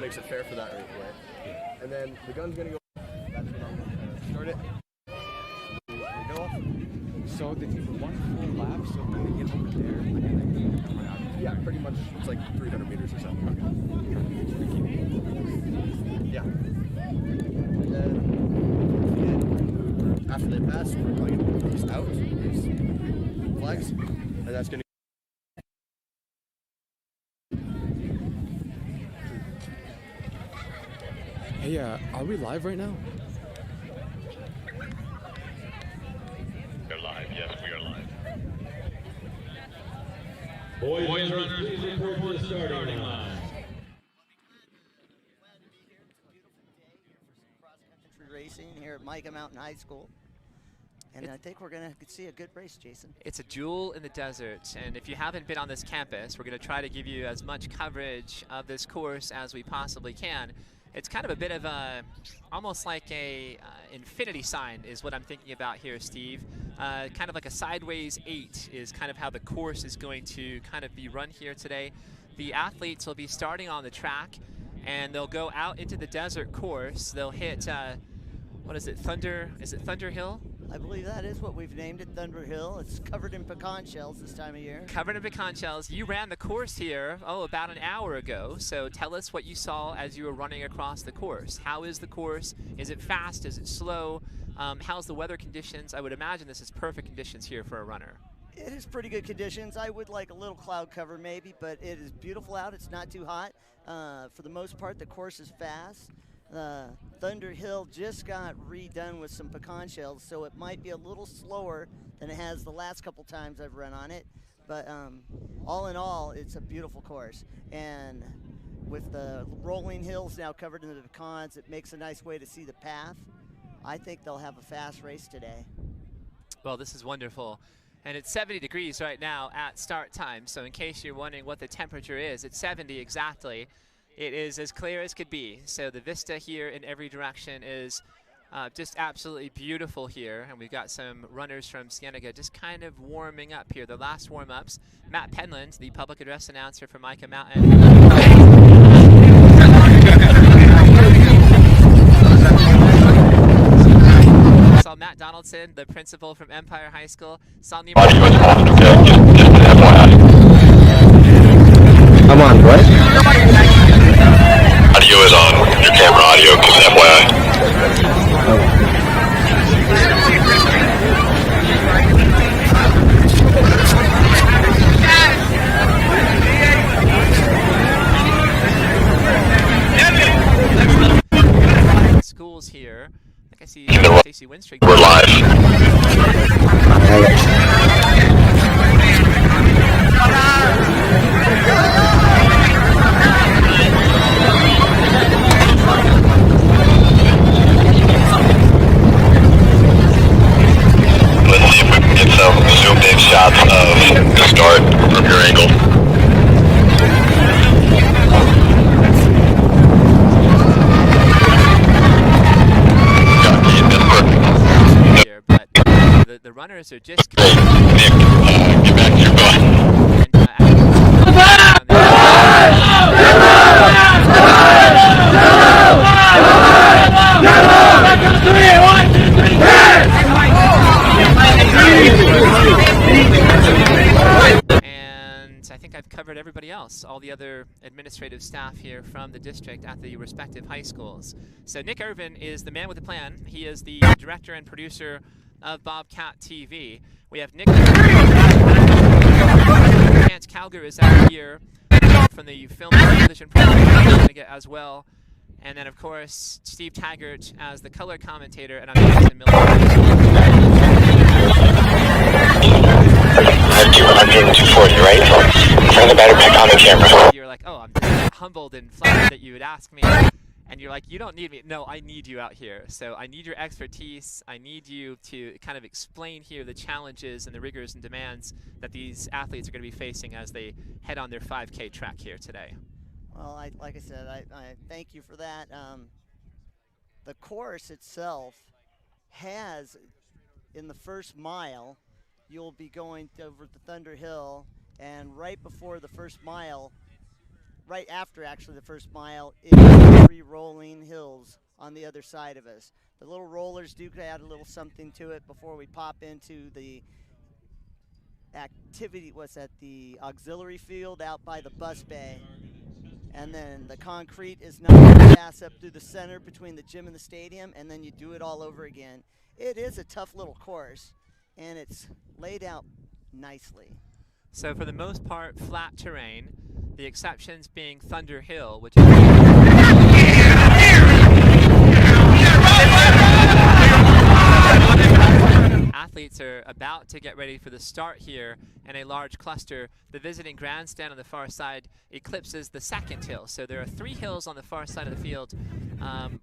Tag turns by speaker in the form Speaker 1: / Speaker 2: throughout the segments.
Speaker 1: makes it fair for that raceway. Yeah. And then the gun's going to go. That's when I'm going to start it. Go off.
Speaker 2: So they take one full lap, so when they get over there, and then they come right out.
Speaker 1: Yeah, pretty much. It's like 300 meters or so. Okay. Yeah. And then after they pass, we're going to put these out, these flags, and that's going to.
Speaker 2: Hey, are we live right now?
Speaker 3: We're live, yes, we are live.
Speaker 4: Boys runners, please report to the starting line.
Speaker 5: Cross-country racing here at Mica Mountain High School. And I think we're going to see a good race, Jason.
Speaker 6: It's a jewel in the desert, and if you haven't been on this campus, we're going to try to give you as much coverage of this course as we possibly can. It's kind of a bit of a, almost like a infinity sign is what I'm thinking about here, Steve. Kind of like a sideways 8 is kind of how the course is going to kind of be run here today. The athletes will be starting on the track, and they'll go out into the desert course. They'll hit, what is it, Thunder Hill?
Speaker 5: I believe that is what we've named it, Thunder Hill. It's covered in pecan shells this time of year.
Speaker 6: Covered in pecan shells. You ran the course here, about an hour ago. So tell us what you saw as you were running across the course. How is the course? Is it fast? Is it slow? How's the weather conditions? I would imagine this is perfect conditions here for a runner.
Speaker 5: It is pretty good conditions. I would like a little cloud cover maybe, but it is beautiful out. It's not too hot. For the most part, the course is fast. Thunder Hill just got redone with some pecan shells, so it might be a little slower than it has the last couple times I've run on it. But all in all, it's a beautiful course. And with the rolling hills now covered in the pecans, it makes a nice way to see the path. I think they'll have a fast race today.
Speaker 6: Well, this is wonderful. And it's 70 degrees right now at start time. So in case you're wondering what the temperature is, it's 70 exactly. It is as clear as could be. So the vista here in every direction is just absolutely beautiful here. And we've got some runners from Cienega just kind of warming up here. The last warm-ups. Matt Penland, the public address announcer for Mica Mountain. Saw Matt Donaldson, the principal from Empire High School. Saw
Speaker 3: Audio is on, okay? Just an FYI.
Speaker 1: I'm on, right?
Speaker 3: Audio is on. Your camera audio, just FYI.
Speaker 6: Schools here. I think I see Stacy Winstreak.
Speaker 3: We're live. Let's see if we can get some zoomed in shots of the start from your angle.
Speaker 6: Here, but the runners are just
Speaker 3: Nick, get back to your bus.
Speaker 6: And I think I've covered everybody else, all the other administrative staff here from the district at the respective high schools. So Nick Irvin is the man with the plan. He is the director and producer of Bobcat TV. We have Nick Chance Calgar is out here from the film and television program as well. And then, of course, Steve Taggart as the color commentator, and I'm Jason Miller.
Speaker 3: 240, right? Turn the battery back on the camera.
Speaker 6: You're like, oh, I'm humbled and flattered that you would ask me. And you're like, you don't need me. No, I need you out here. So I need your expertise. I need you to kind of explain here the challenges and the rigors and demands that these athletes are going to be facing as they head on their 5K track here today.
Speaker 5: Well, like I said, I thank you for that. The course itself has, in the first mile, you'll be going over the Thunder Hill, and right before the first mile, right after actually the first mile is 3 rolling hills on the other side of us. The little rollers do add a little something to it before we pop into the activity. What's that? The auxiliary field out by the bus bay. And then the concrete is not pass up through the center between the gym and the stadium, and then you do it all over again. It is a tough little course, and it's laid out nicely.
Speaker 6: So for the most part, flat terrain, the exceptions being Thunder Hill, which is athletes are about to get ready for the start here in a large cluster. The visiting grandstand on the far side eclipses the second hill. So there are 3 hills on the far side of the field,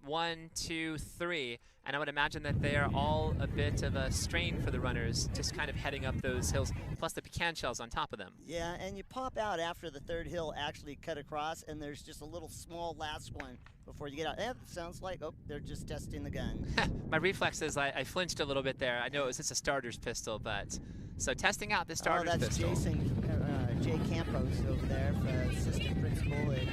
Speaker 6: 1, 2, 3. And I would imagine that they are all a bit of a strain for the runners, just kind of heading up those hills, plus the pecan shells on top of them.
Speaker 5: Yeah, and you pop out after the 3rd hill actually cut across, and there's just a little small last one before you get out. It sounds like, oh, they're just testing the gun.
Speaker 6: My reflexes, I flinched a little bit there. I know it was just a starter's pistol, but so testing out the starter's pistol.
Speaker 5: That's Jay Campos over there, assistant principal at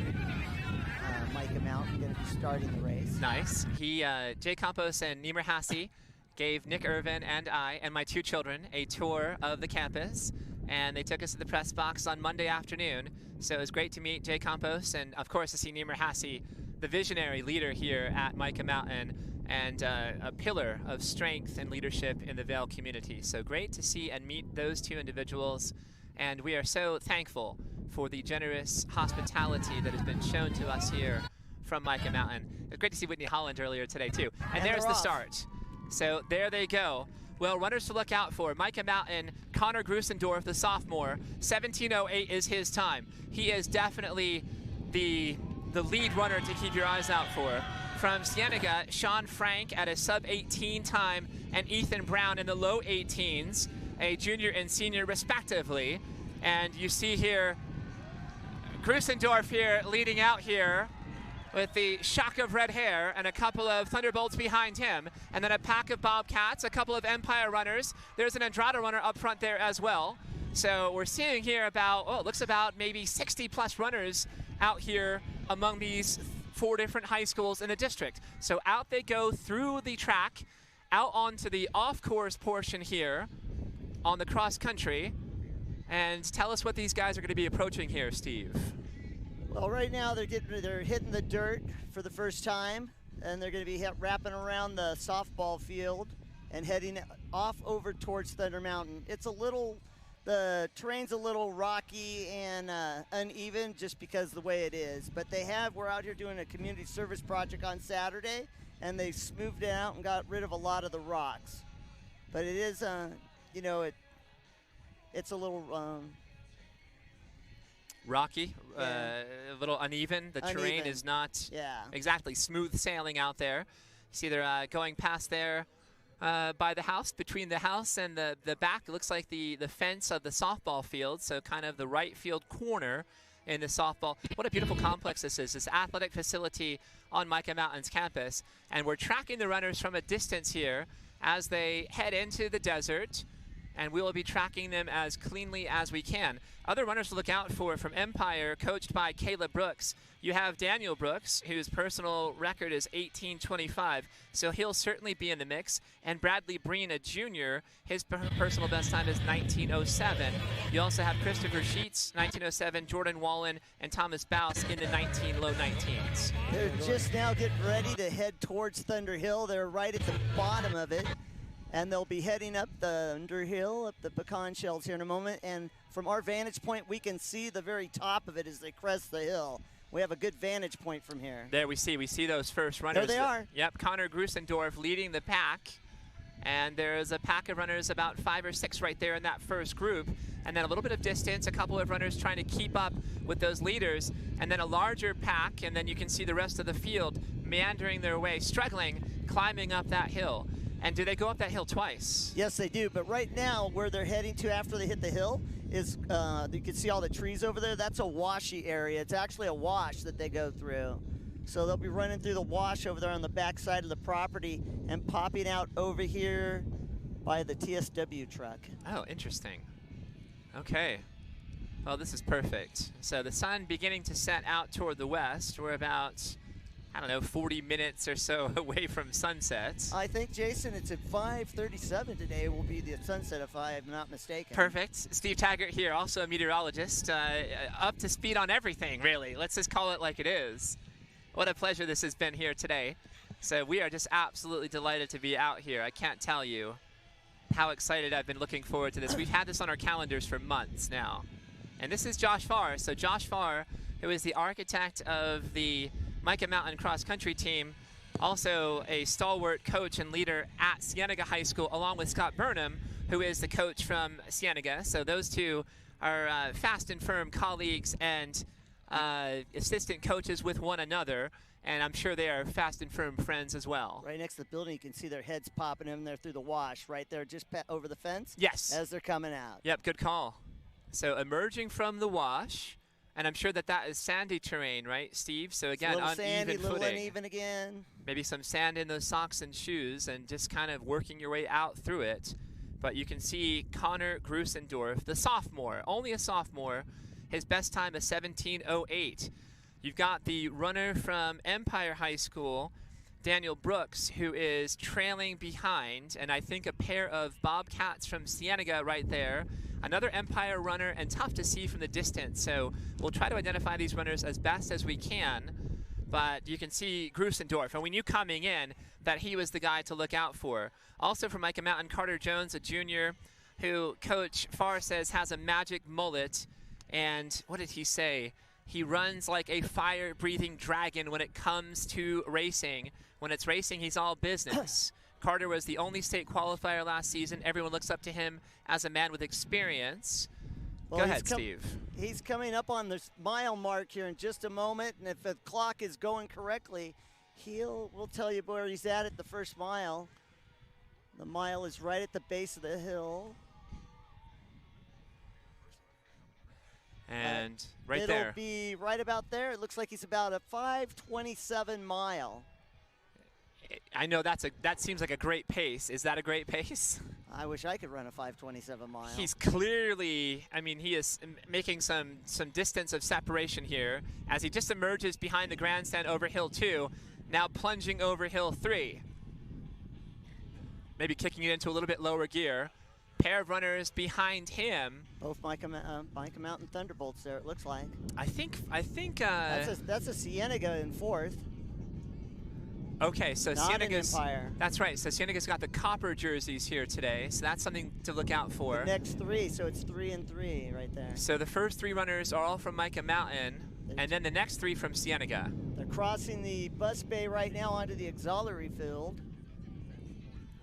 Speaker 5: Mica Mountain, going to be starting the race.
Speaker 6: Nice. Jay Campos and Niemer Hassie gave Nick Irvin and I and my 2 children a tour of the campus, and they took us to the press box on Monday afternoon. So it was great to meet Jay Campos and, of course, to see Niemer Hassie, the visionary leader here at Mica Mountain, and a pillar of strength and leadership in the Vail community. So great to see and meet those 2 individuals, and we are so thankful for the generous hospitality that has been shown to us here from Mica Mountain. It was great to see Whitney Holland earlier today too. And there's the start. So there they go. Well, runners to look out for. Mica Mountain, Connor Grusendorf, the sophomore, 17:08 is his time. He is definitely the lead runner to keep your eyes out for. From Cienega, Sean Frank at a sub-18 time, and Ethan Brown in the low 18s, a junior and senior respectively. And you see here Grusendorf here leading out here with the shock of red hair and a couple of Thunderbolts behind him, and then a pack of Bobcats, a couple of Empire runners. There's an Andrada runner up front there as well. So we're seeing here about, it looks about maybe 60 plus runners out here among these 4 different high schools in the district. So out they go through the track, out onto the off-course portion here on the cross country. And tell us what these guys are going to be approaching here, Steve.
Speaker 5: Well, right now they're hitting the dirt for the first time, and they're going to be wrapping around the softball field and heading off over towards Thunder Mountain. The terrain's a little rocky and uneven just because of the way it is. But we're out here doing a community service project on Saturday, and they smoothed it out and got rid of a lot of the rocks. But it is, it's a little
Speaker 6: rocky,
Speaker 5: yeah.
Speaker 6: A little uneven. The terrain is not exactly smooth sailing out there. See they're going past there by the house, between the house and the back. It looks like the fence of the softball field, so kind of the right field corner in the softball. What a beautiful complex this is, this athletic facility on Mica Mountain's campus. And we're tracking the runners from a distance here as they head into the desert, and we will be tracking them as cleanly as we can. Other runners to look out for from Empire, coached by Caleb Brooks. You have Daniel Brooks, whose personal record is 18:25, so he'll certainly be in the mix. And Bradley Breen, a junior, his personal best time is 19:07. You also have Christopher Sheets, 19:07, Jordan Wallen, and Thomas Baus in the low 19s.
Speaker 5: They're just now getting ready to head towards Thunder Hill. They're right at the bottom of it, and they'll be heading up the Thunder Hill, up the pecan shells here in a moment. And from our vantage point, we can see the very top of it as they crest the hill. We have a good vantage point from here.
Speaker 6: There we see those first runners.
Speaker 5: There they are.
Speaker 6: Yep, Connor Grusendorf leading the pack. And there's a pack of runners, about 5 or 6 right there in that first group. And then a little bit of distance, a couple of runners trying to keep up with those leaders. And then a larger pack, and then you can see the rest of the field meandering their way, struggling, climbing up that hill. And do they go up that hill twice?
Speaker 5: Yes, they do. But right now, where they're heading to after they hit the hill is, you can see all the trees over there. That's a washy area. It's actually a wash that they go through. So they'll be running through the wash over there on the back side of the property and popping out over here by the TSW truck.
Speaker 6: Oh, interesting. Okay. Well, this is perfect. So the sun beginning to set out toward the west. We're about, I don't know, 40 minutes or so away from sunset.
Speaker 5: I think, Jason, it's at 5:37 today will be the sunset, if I am not mistaken.
Speaker 6: Perfect. Steve Taggart here, also a meteorologist, up to speed on everything, really. Let's just call it like it is. What a pleasure this has been here today. So we are just absolutely delighted to be out here. I can't tell you how excited I've been looking forward to this. We've had this on our calendars for months now. And this is Josh Farr. So Josh Farr, who is the architect of the Mica Mountain cross country team, also a stalwart coach and leader at Cienega High School, along with Scott Burnham, who is the coach from Cienega. So those two are fast and firm colleagues and assistant coaches with one another. And I'm sure they are fast and firm friends as well.
Speaker 5: Right next to the building, you can see their heads popping in there through the wash, right there, just over the fence.
Speaker 6: Yes.
Speaker 5: As they're coming out.
Speaker 6: Yep, good call. So emerging from the wash, and I'm sure that is sandy terrain, right, Steve? So again,
Speaker 5: little
Speaker 6: uneven
Speaker 5: sandy,
Speaker 6: footing.
Speaker 5: little uneven again.
Speaker 6: Maybe some sand in those socks and shoes, and just kind of working your way out through it. But you can see Connor Grusendorf, the sophomore, only a sophomore. His best time is 17:08. You've got the runner from Empire High School, Daniel Brooks, who is trailing behind, and I think a pair of Bobcats from Cienega right there. Another Empire runner, and tough to see from the distance. So we'll try to identify these runners as best as we can. But you can see Grusendorf, and we knew coming in that he was the guy to look out for. Also from Mica Mountain, Carter Jones, a junior, who Coach Farr says has a magic mullet. And what did he say? He runs like a fire-breathing dragon when it comes to racing. When it's racing, he's all business. Carter was the only state qualifier last season. Everyone looks up to him as a man with experience.
Speaker 5: Well,
Speaker 6: Go ahead, Steve.
Speaker 5: He's coming up on this mile mark here in just a moment, and if the clock is going correctly, we'll tell you where he's at the first mile. The mile is right at the base of the hill.
Speaker 6: And right there.
Speaker 5: It'll be right about there. It looks like he's about a 5:27 mile.
Speaker 6: I know that seems like a great pace. Is that a great pace?
Speaker 5: I wish I could run a 5:27 mile.
Speaker 6: He's clearly, I mean, he is making some distance of separation here as he just emerges behind the grandstand over hill 2, now plunging over hill 3. Maybe kicking it into a little bit lower gear. Pair of runners behind him.
Speaker 5: Both Mica Mountain Thunderbolts there, it looks like.
Speaker 6: I think.
Speaker 5: That's a Cienega in 4th.
Speaker 6: Okay, so
Speaker 5: Not
Speaker 6: Cienega's.
Speaker 5: an Empire.
Speaker 6: That's right. So Cienega's got the copper jerseys here today, so that's something to look out for.
Speaker 5: The next 3, so it's 3 and 3 right there.
Speaker 6: So the first 3 runners are all from Mica Mountain, and then the next 3 from Cienega.
Speaker 5: They're crossing the bus bay right now onto the auxiliary field.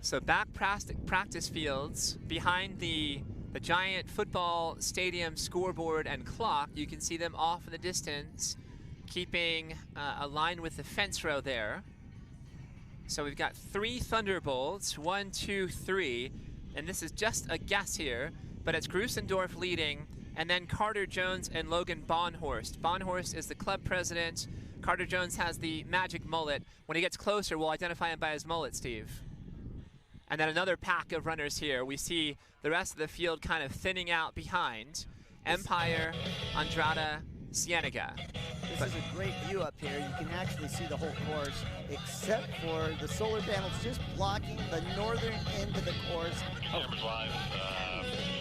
Speaker 6: So back practice fields behind the giant football stadium scoreboard and clock. You can see them off in the distance, keeping a line with the fence row there. So we've got 3 Thunderbolts, 1, 2, 3, and this is just a guess here, but it's Grusendorf leading, and then Carter Jones and Logan Bonhorst. Bonhorst is the club president. Carter Jones has the magic mullet. When he gets closer, we'll identify him by his mullet, Steve. And then another pack of runners here. We see the rest of the field kind of thinning out behind. Empire, Andrada, Cienega.
Speaker 5: This is a great view up here. You can actually see the whole course, except for the solar panels just blocking the northern end of the course.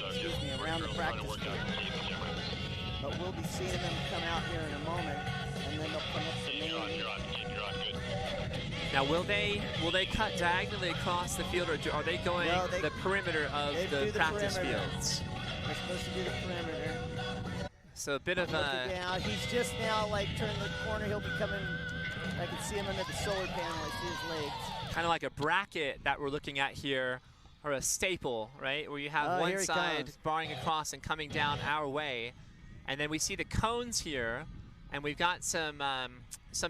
Speaker 5: Excuse me, around the practice field. But we'll be seeing them come out here in a moment, and then they'll come up the main.
Speaker 6: Now, will they cut diagonally across the field, or are they going the perimeter of the practice fields?
Speaker 5: They're supposed to do the perimeter.
Speaker 6: So a bit of a...
Speaker 5: Now, he's just now, like, turning the corner. He'll be coming... I can see him under the solar panel. I see his legs.
Speaker 6: Kind of like a bracket that we're looking at here, or a staple, right? Where you have one side barring across and coming down our way. And then we see the cones here, and we've got some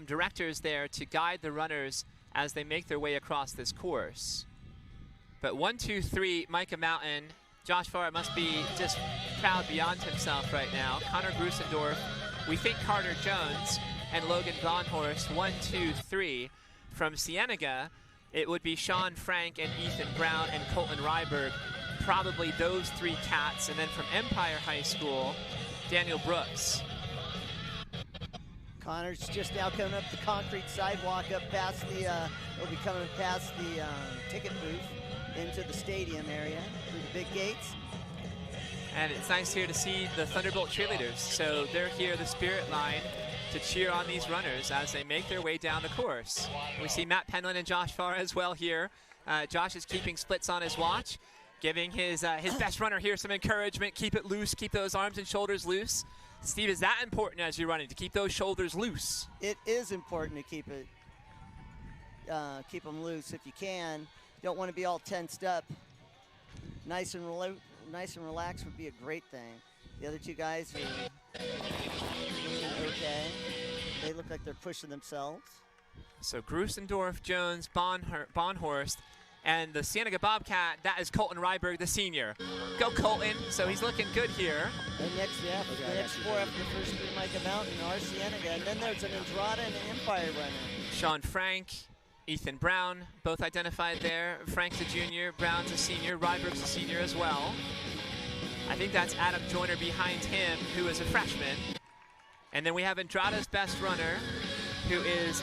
Speaker 6: directors there to guide the runners as they make their way across this course. But 1, 2, 3, Mica Mountain. Josh Farr must be just proud beyond himself right now. Connor Grusendorf, we think Carter Jones, and Logan Bonhorst. 1, 2, 3. From Cienega, it would be Sean Frank and Ethan Brown and Colton Ryberg. Probably those 3 cats. And then from Empire High School, Daniel Brooks.
Speaker 5: Connor's just now coming up the concrete sidewalk up past the, he'll be coming past the ticket booth into the stadium area through the big gates.
Speaker 6: And it's nice here to see the Thunderbolt cheerleaders. So they're here, the Spirit line, to cheer on these runners as they make their way down the course. We see Matt Penland and Josh Farr as well here. Josh is keeping splits on his watch, giving his best runner here some encouragement. Keep it loose, keep those arms and shoulders loose. Steve, is that important as you're running, to keep those shoulders loose?
Speaker 5: It is important to keep them loose if you can. You don't want to be all tensed up. Nice and relaxed would be a great thing. The other two guys are okay. They look like they're pushing themselves.
Speaker 6: So Grusendorf, Jones, Bonhorst, and the Cienega Bobcat, that is Colton Ryberg, the senior. Go Colton, so he's looking good here.
Speaker 5: And the next four after the first three Mica Mountain are Cienega. And then there's an Andrada and an Empire runner.
Speaker 6: Sean Frank, Ethan Brown, both identified there. Frank's a junior, Brown's a senior, Ryberg's a senior as well. I think that's Adam Joyner behind him, who is a freshman. And then we have Andrada's best runner, who is,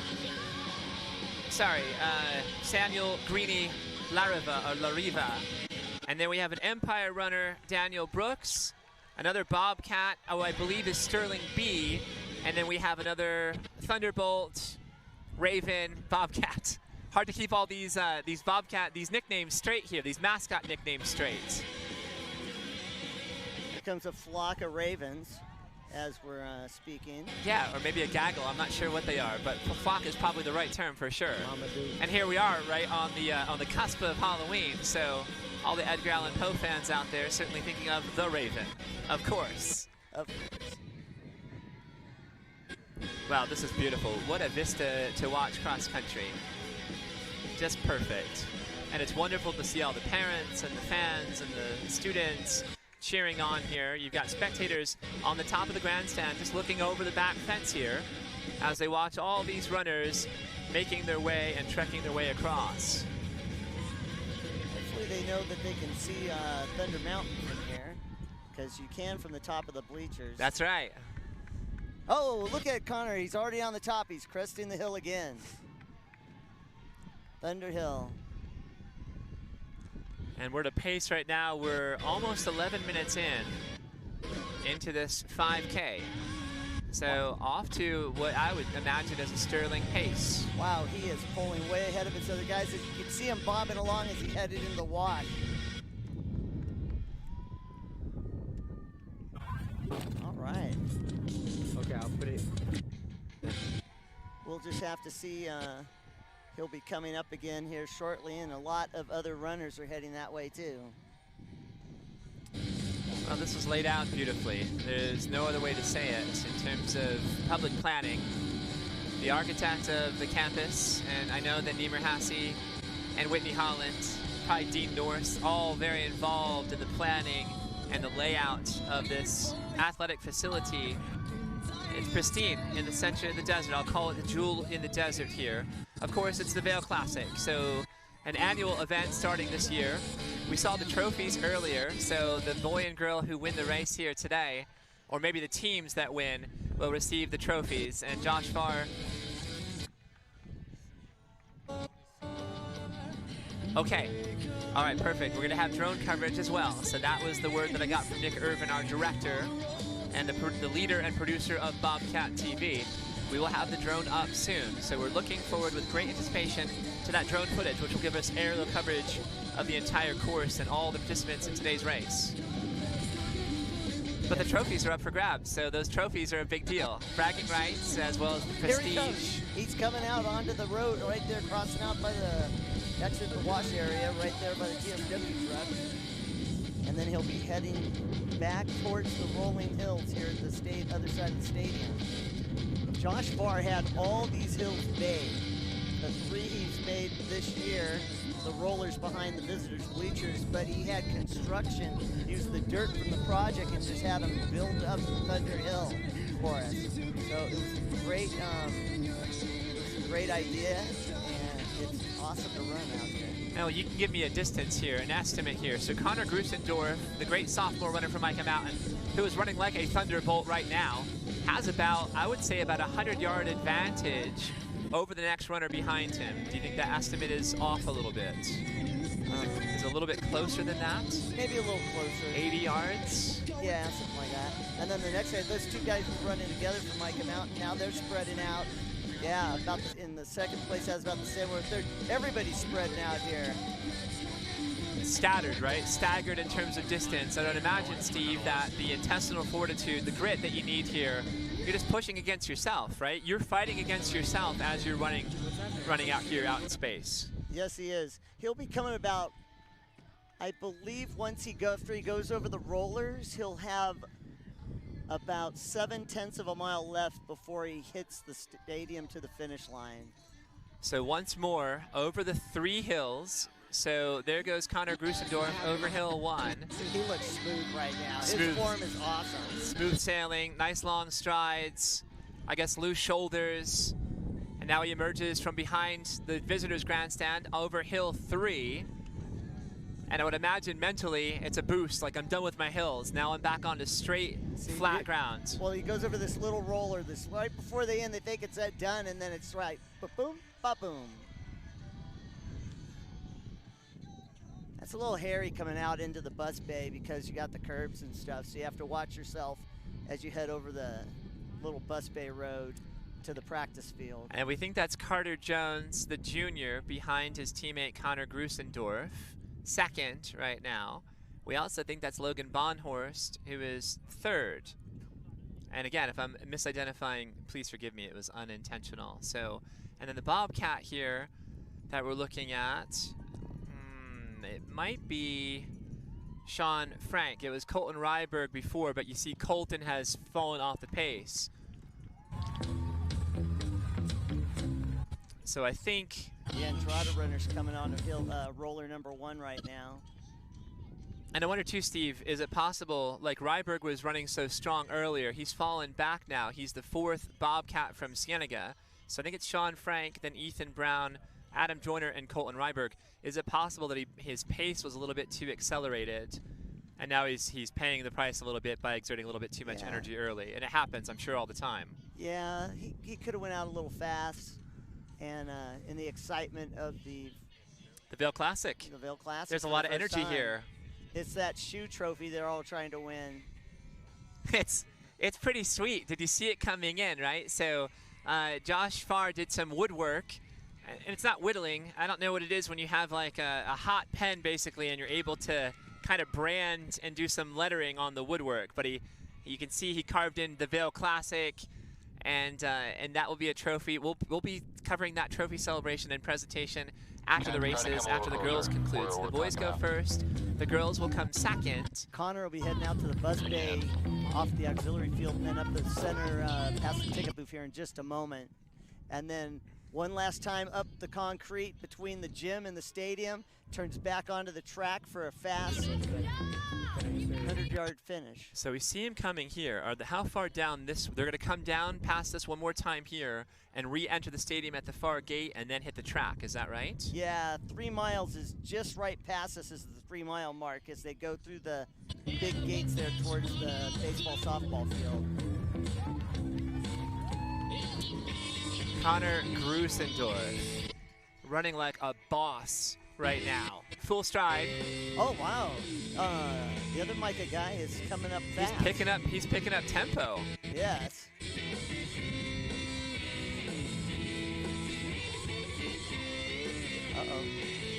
Speaker 6: Samuel Greeny Lariva. And then we have an Empire runner, Daniel Brooks, another Bobcat, I believe is Sterling B. And then we have another Thunderbolt, Raven, Bobcat. Hard to keep all these nicknames straight here, these mascot nicknames straight.
Speaker 5: Here comes a flock of ravens as we're speaking.
Speaker 6: Yeah, or maybe a gaggle. I'm not sure what they are, but flock is probably the right term for sure. And here we are, right on the cusp of Halloween. So all the Edgar Allan Poe fans out there certainly thinking of the Raven, of course.
Speaker 5: Of course.
Speaker 6: Wow, this is beautiful. What a vista to watch cross country. Just perfect. And it's wonderful to see all the parents and the fans and the students cheering on here. You've got spectators on the top of the grandstand just looking over the back fence here as they watch all these runners making their way and trekking their way across.
Speaker 5: Hopefully they know that they can see Thunder Mountain from here, because you can from the top of the bleachers.
Speaker 6: That's right.
Speaker 5: Oh, look at Connor. He's already on the top. He's cresting the hill again. Thunder Hill.
Speaker 6: And we're at a pace right now. We're almost 11 minutes into this 5K. So off to what I would imagine is a sterling pace.
Speaker 5: Wow, he is pulling way ahead of his other guys. You can see him bobbing along as he headed into the wash. All right.
Speaker 2: Okay, I'll put it.
Speaker 5: We'll just have to see. He'll be coming up again here shortly, and a lot of other runners are heading that way too.
Speaker 6: Well, this was laid out beautifully. There's no other way to say it in terms of public planning. The architect of the campus, and I know that Niemer Hasse and Whitney Holland, probably Dean Norse, all very involved in the planning and the layout of this athletic facility. It's pristine in the center of the desert. I'll call it the jewel in the desert here. Of course, it's the Vail Classic, so an annual event starting this year. We saw the trophies earlier, so the boy and girl who win the race here today, or maybe the teams that win, will receive the trophies. And Josh Farr. Okay. All right, perfect. We're going to have drone coverage as well. So that was the word that I got from Nick Irvin, our director, and the leader and producer of Bobcat TV. We will have the drone up soon, so we're looking forward with great anticipation to that drone footage, which will give us aerial coverage of the entire course and all the participants in today's race. But the trophies are up for grabs, so those trophies are a big deal. Bragging rights as well as the prestige.
Speaker 5: Here he comes. He's coming out onto the road right there, crossing out by the exit the wash area, right there by the TMW truck. And then he'll be heading back towards the rolling hills here at the other side of the stadium. Josh Farr had all these hills made. The 3 he's made this year, the rollers behind the visitors' bleachers, but he had construction, used the dirt from the project and just had them build up Thunder Hill for us. So it was a great idea, and it's awesome to run out there.
Speaker 6: Now you can give me a distance here, an estimate here. So Connor Grusendorf, the great sophomore runner from Mica Mountain, who is running like a thunderbolt right now, has about, I would say, about a 100-yard advantage over the next runner behind him. Do you think that estimate is off a little bit? Is it a little bit closer than that?
Speaker 5: Maybe a little closer.
Speaker 6: 80 yards?
Speaker 5: Yeah, something like that. And then the next day, those two guys were running together from Mica Mountain. Now they're spreading out. Yeah, about in the second place, that's about the same. Or third, everybody's spreading out here.
Speaker 6: Scattered, right? Staggered in terms of distance. I don't imagine, Steve, that the intestinal fortitude, the grit that you need here, you're just pushing against yourself, right? You're fighting against yourself as you're running out here, out in space.
Speaker 5: Yes, he is. He'll be coming about, I believe, once after he goes over the rollers, he'll have about 7/10 of a mile left before he hits the stadium to the finish line.
Speaker 6: So once more, over the 3 hills. So there goes Connor Grusendorf over hill 1.
Speaker 5: He looks smooth right now.
Speaker 6: Smooth.
Speaker 5: His form is awesome.
Speaker 6: Smooth sailing, nice long strides, I guess loose shoulders. And now he emerges from behind the visitors grandstand over hill 3. And I would imagine mentally it's a boost, like I'm done with my hills. Now I'm back onto straight, flat ground.
Speaker 5: Well, he goes over this little roller, this right before they end, they think it's done, and then it's right, ba-boom, ba-boom. That's a little hairy coming out into the bus bay because you got the curbs and stuff, so you have to watch yourself as you head over the little bus bay road to the practice field.
Speaker 6: And we think that's Carter Jones, the junior, behind his teammate Connor Grusendorf, second right now. We also think that's Logan Bonhorst, who is third. And again, if I'm misidentifying, please forgive me, it was unintentional. So, and then the Bobcat here that we're looking at, it might be Sean Frank. It was Colton Ryberg before, but you see Colton has fallen off the pace. So I think
Speaker 5: the Andrada runner's coming on to hill roller number 1 right now.
Speaker 6: And I wonder too, Steve, is it possible, like Ryberg was running so strong earlier, he's fallen back now. He's the 4th Bobcat from Cienega. So I think it's Sean Frank, then Ethan Brown, Adam Joyner, and Colton Ryberg. Is it possible that his pace was a little bit too accelerated, and now he's paying the price a little bit by exerting a little bit too much energy early? And it happens, I'm sure, all the time.
Speaker 5: Yeah, he could have went out a little fast, and in the excitement of the
Speaker 6: Vail Classic.
Speaker 5: The Vail Classic.
Speaker 6: There's a lot of energy here.
Speaker 5: It's that shoe trophy they're all trying to win.
Speaker 6: It's pretty sweet. Did you see it coming in, right? So Josh Farr did some woodwork. And it's not whittling. I don't know what it is when you have like a hot pen basically and you're able to kind of brand and do some lettering on the woodwork. But you can see he carved in the Vail Classic, and that will be a trophy. We'll be covering that trophy celebration and presentation after the races, after the girls conclude. So the boys go first, the girls will come second.
Speaker 5: Connor will be heading out to the bus bay off the auxiliary field and then up the center past the ticket booth here in just a moment. And then one last time up the concrete between the gym and the stadium, turns back onto the track for a fast 100-yard finish.
Speaker 6: So we see him coming here. How far down this? They're going to come down past this one more time here and re-enter the stadium at the far gate and then hit the track. Is that right?
Speaker 5: Yeah, 3 miles is just right past us is the 3-mile mark as they go through the big gates there towards the baseball softball field.
Speaker 6: Connor Grusendorf running like a boss right now. Full stride.
Speaker 5: Oh, wow. The other Mica guy is coming up fast.
Speaker 6: He's picking up tempo.
Speaker 5: Yes. Uh-oh.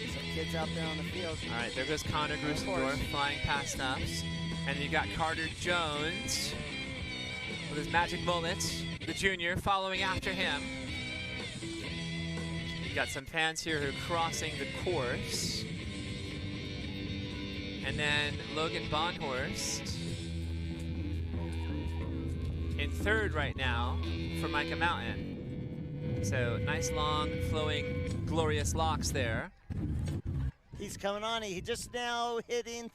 Speaker 5: Some kids out there on the field.
Speaker 6: All right, there goes Connor Grusendorf flying past us. And you got Carter Jones with his magic mullet, the junior, following after him. You got some fans here who are crossing the course. And then Logan Bonhorst in third right now for Mica Mountain. So nice long flowing glorious locks there.
Speaker 5: He's coming on. He just now hitting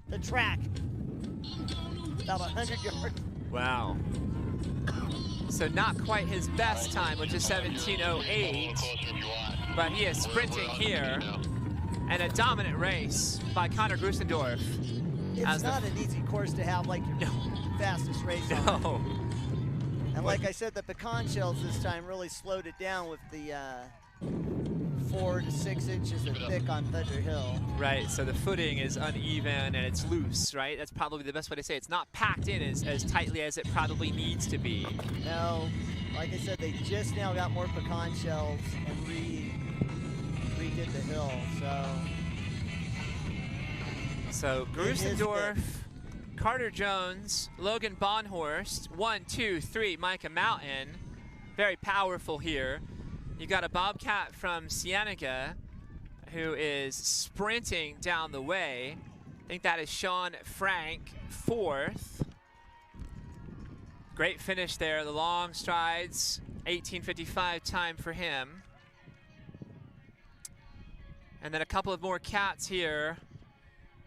Speaker 5: the track. About 100 yards.
Speaker 6: Wow. So not quite his best time, which is 17:08, but he is sprinting here. And a dominant race by Connor Grusendorf.
Speaker 5: It's not an easy course to have like your fastest race on.
Speaker 6: No.
Speaker 5: And like I said, the pecan shells this time really slowed it down with the 4 to 6 inches of thick on Thunder Hill.
Speaker 6: Right, so the footing is uneven and it's loose, right? That's probably the best way to say it. It's not packed in as tightly as it probably needs to be.
Speaker 5: No, like I said, they just now got more pecan shells and redid the hill,
Speaker 6: So Grusendorf, Carter Jones, Logan Bonhorst, 1, 2, 3, Mica Mountain. Very powerful here. You got a Bobcat from Cienega who is sprinting down the way. I think that is Sean Frank, 4th. Great finish there, the long strides, 18:55 time for him. And then a couple of more cats here.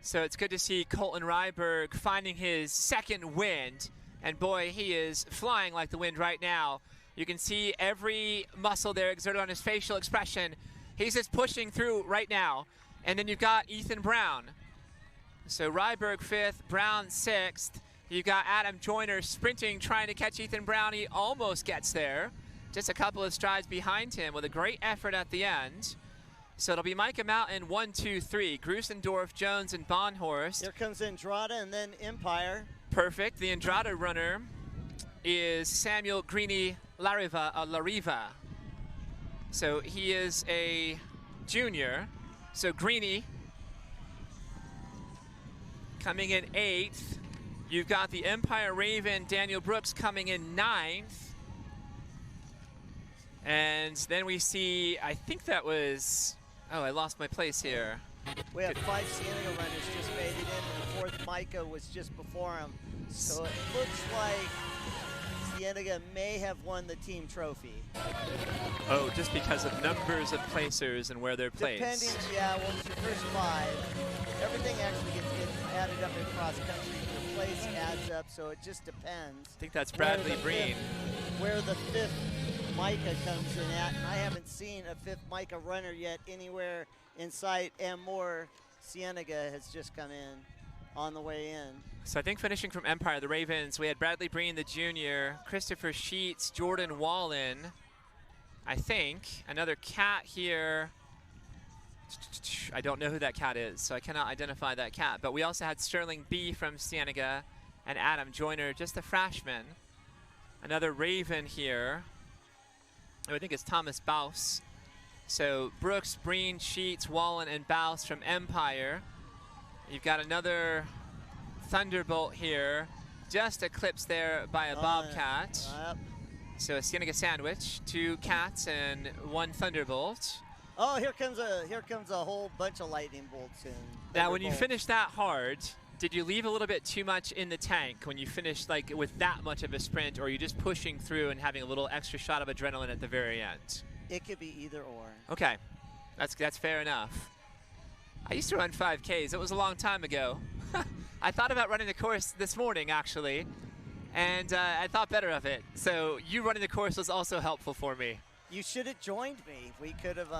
Speaker 6: So it's good to see Colton Ryberg finding his second wind. And boy, he is flying like the wind right now. You can see every muscle there exerted on his facial expression. He's just pushing through right now. And then you've got Ethan Brown. So Ryberg 5th, Brown 6th. You've got Adam Joyner sprinting, trying to catch Ethan Brown. He almost gets there. Just a couple of strides behind him with a great effort at the end. So it'll be Mica Mountain 1, 2, 3. Grusendorf, Jones, and Bonhorst.
Speaker 5: Here comes Andrada and then Empire.
Speaker 6: Perfect. The Andrada runner is Samuel Greeny Lariva. So he is a junior. So Greeny coming in 8th. You've got the Empire Raven, Daniel Brooks, coming in 9th. And then we see, I think that was, oh, I lost my place here.
Speaker 5: We have 5 Cienega runners just made it in, and the 4th Mica was just before him. So it looks like Cienega may have won the team trophy.
Speaker 6: Oh, just because of numbers of placers and where they're placed.
Speaker 5: Depending, yeah, well, it's your first 5. Everything actually gets added up in cross country. Your place adds up, so it just depends.
Speaker 6: I think that's Bradley Breen.
Speaker 5: Where the 5th Mica comes in at, and I haven't seen a 5th Mica runner yet anywhere in sight, and more Cienega has just come in on the way in.
Speaker 6: So I think finishing from Empire, the Ravens, we had Bradley Breen, the junior, Christopher Sheets, Jordan Wallen, I think. Another cat here. I don't know who that cat is, so I cannot identify that cat. But we also had Sterling B from Cienega and Adam Joyner, just a freshman. Another Raven here. I think it's Thomas Baus. So Brooks, Breen, Sheets, Wallen, and Baus from Empire. You've got another Thunderbolt here, just eclipsed there by a Bobcat. So a Cienega sandwich, 2 cats and 1 Thunderbolt.
Speaker 5: Oh, here comes a whole bunch of lightning bolts in.
Speaker 6: Now, when you finish that hard, did you leave a little bit too much in the tank when you finished like with that much of a sprint, or are you just pushing through and having a little extra shot of adrenaline at the very end?
Speaker 5: It could be either or.
Speaker 6: Okay, that's fair enough. I used to run 5Ks. It was a long time ago. I thought about running the course this morning, actually, and I thought better of it. So you running the course was also helpful for me.
Speaker 5: You should have joined me. We could have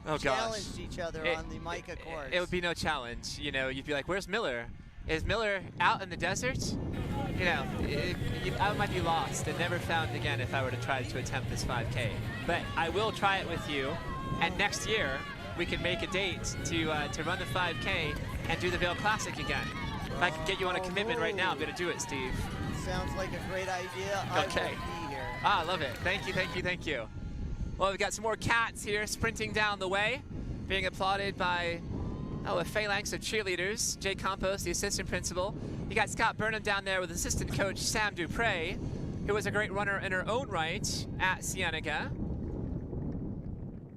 Speaker 6: oh,
Speaker 5: challenged each other on the Mica course.
Speaker 6: It would be no challenge. You know, you'd be like, where's Miller? Is Miller out in the desert? You know, I might be lost and never found again if I were to try to attempt this 5K. But I will try it with you, and next year we can make a date to run the 5K and do the Vail Classic again. If I can get you on a commitment right now, I'm going to do it, Steve.
Speaker 5: Sounds like a great idea.
Speaker 6: Okay.
Speaker 5: I will be here.
Speaker 6: I love it. Thank you, thank you, thank you. Well, we've got some more cats here sprinting down the way, being applauded by a phalanx of cheerleaders. Jay Campos, the assistant principal. You got Scott Burnham down there with assistant coach Sam Dupre, who was a great runner in her own right at Cienega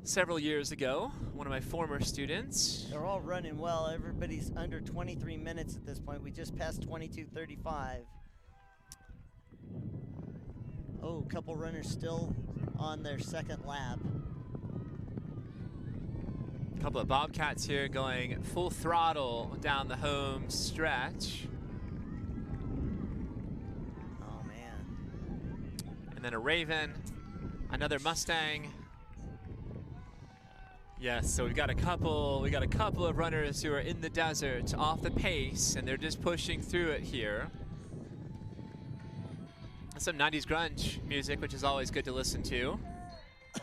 Speaker 6: several years ago, one of my former students.
Speaker 5: They're all running well. Everybody's under 23 minutes at this point. We just passed 22:35. Oh, a couple runners still on their second lap.
Speaker 6: A couple of Bobcats here going full throttle down the home stretch.
Speaker 5: Oh, man.
Speaker 6: And then a Raven, another Mustang. Yes, so we got a couple of runners who are in the desert off the pace, and they're just pushing through it here. Some 90s grunge music, which is always good to listen to. I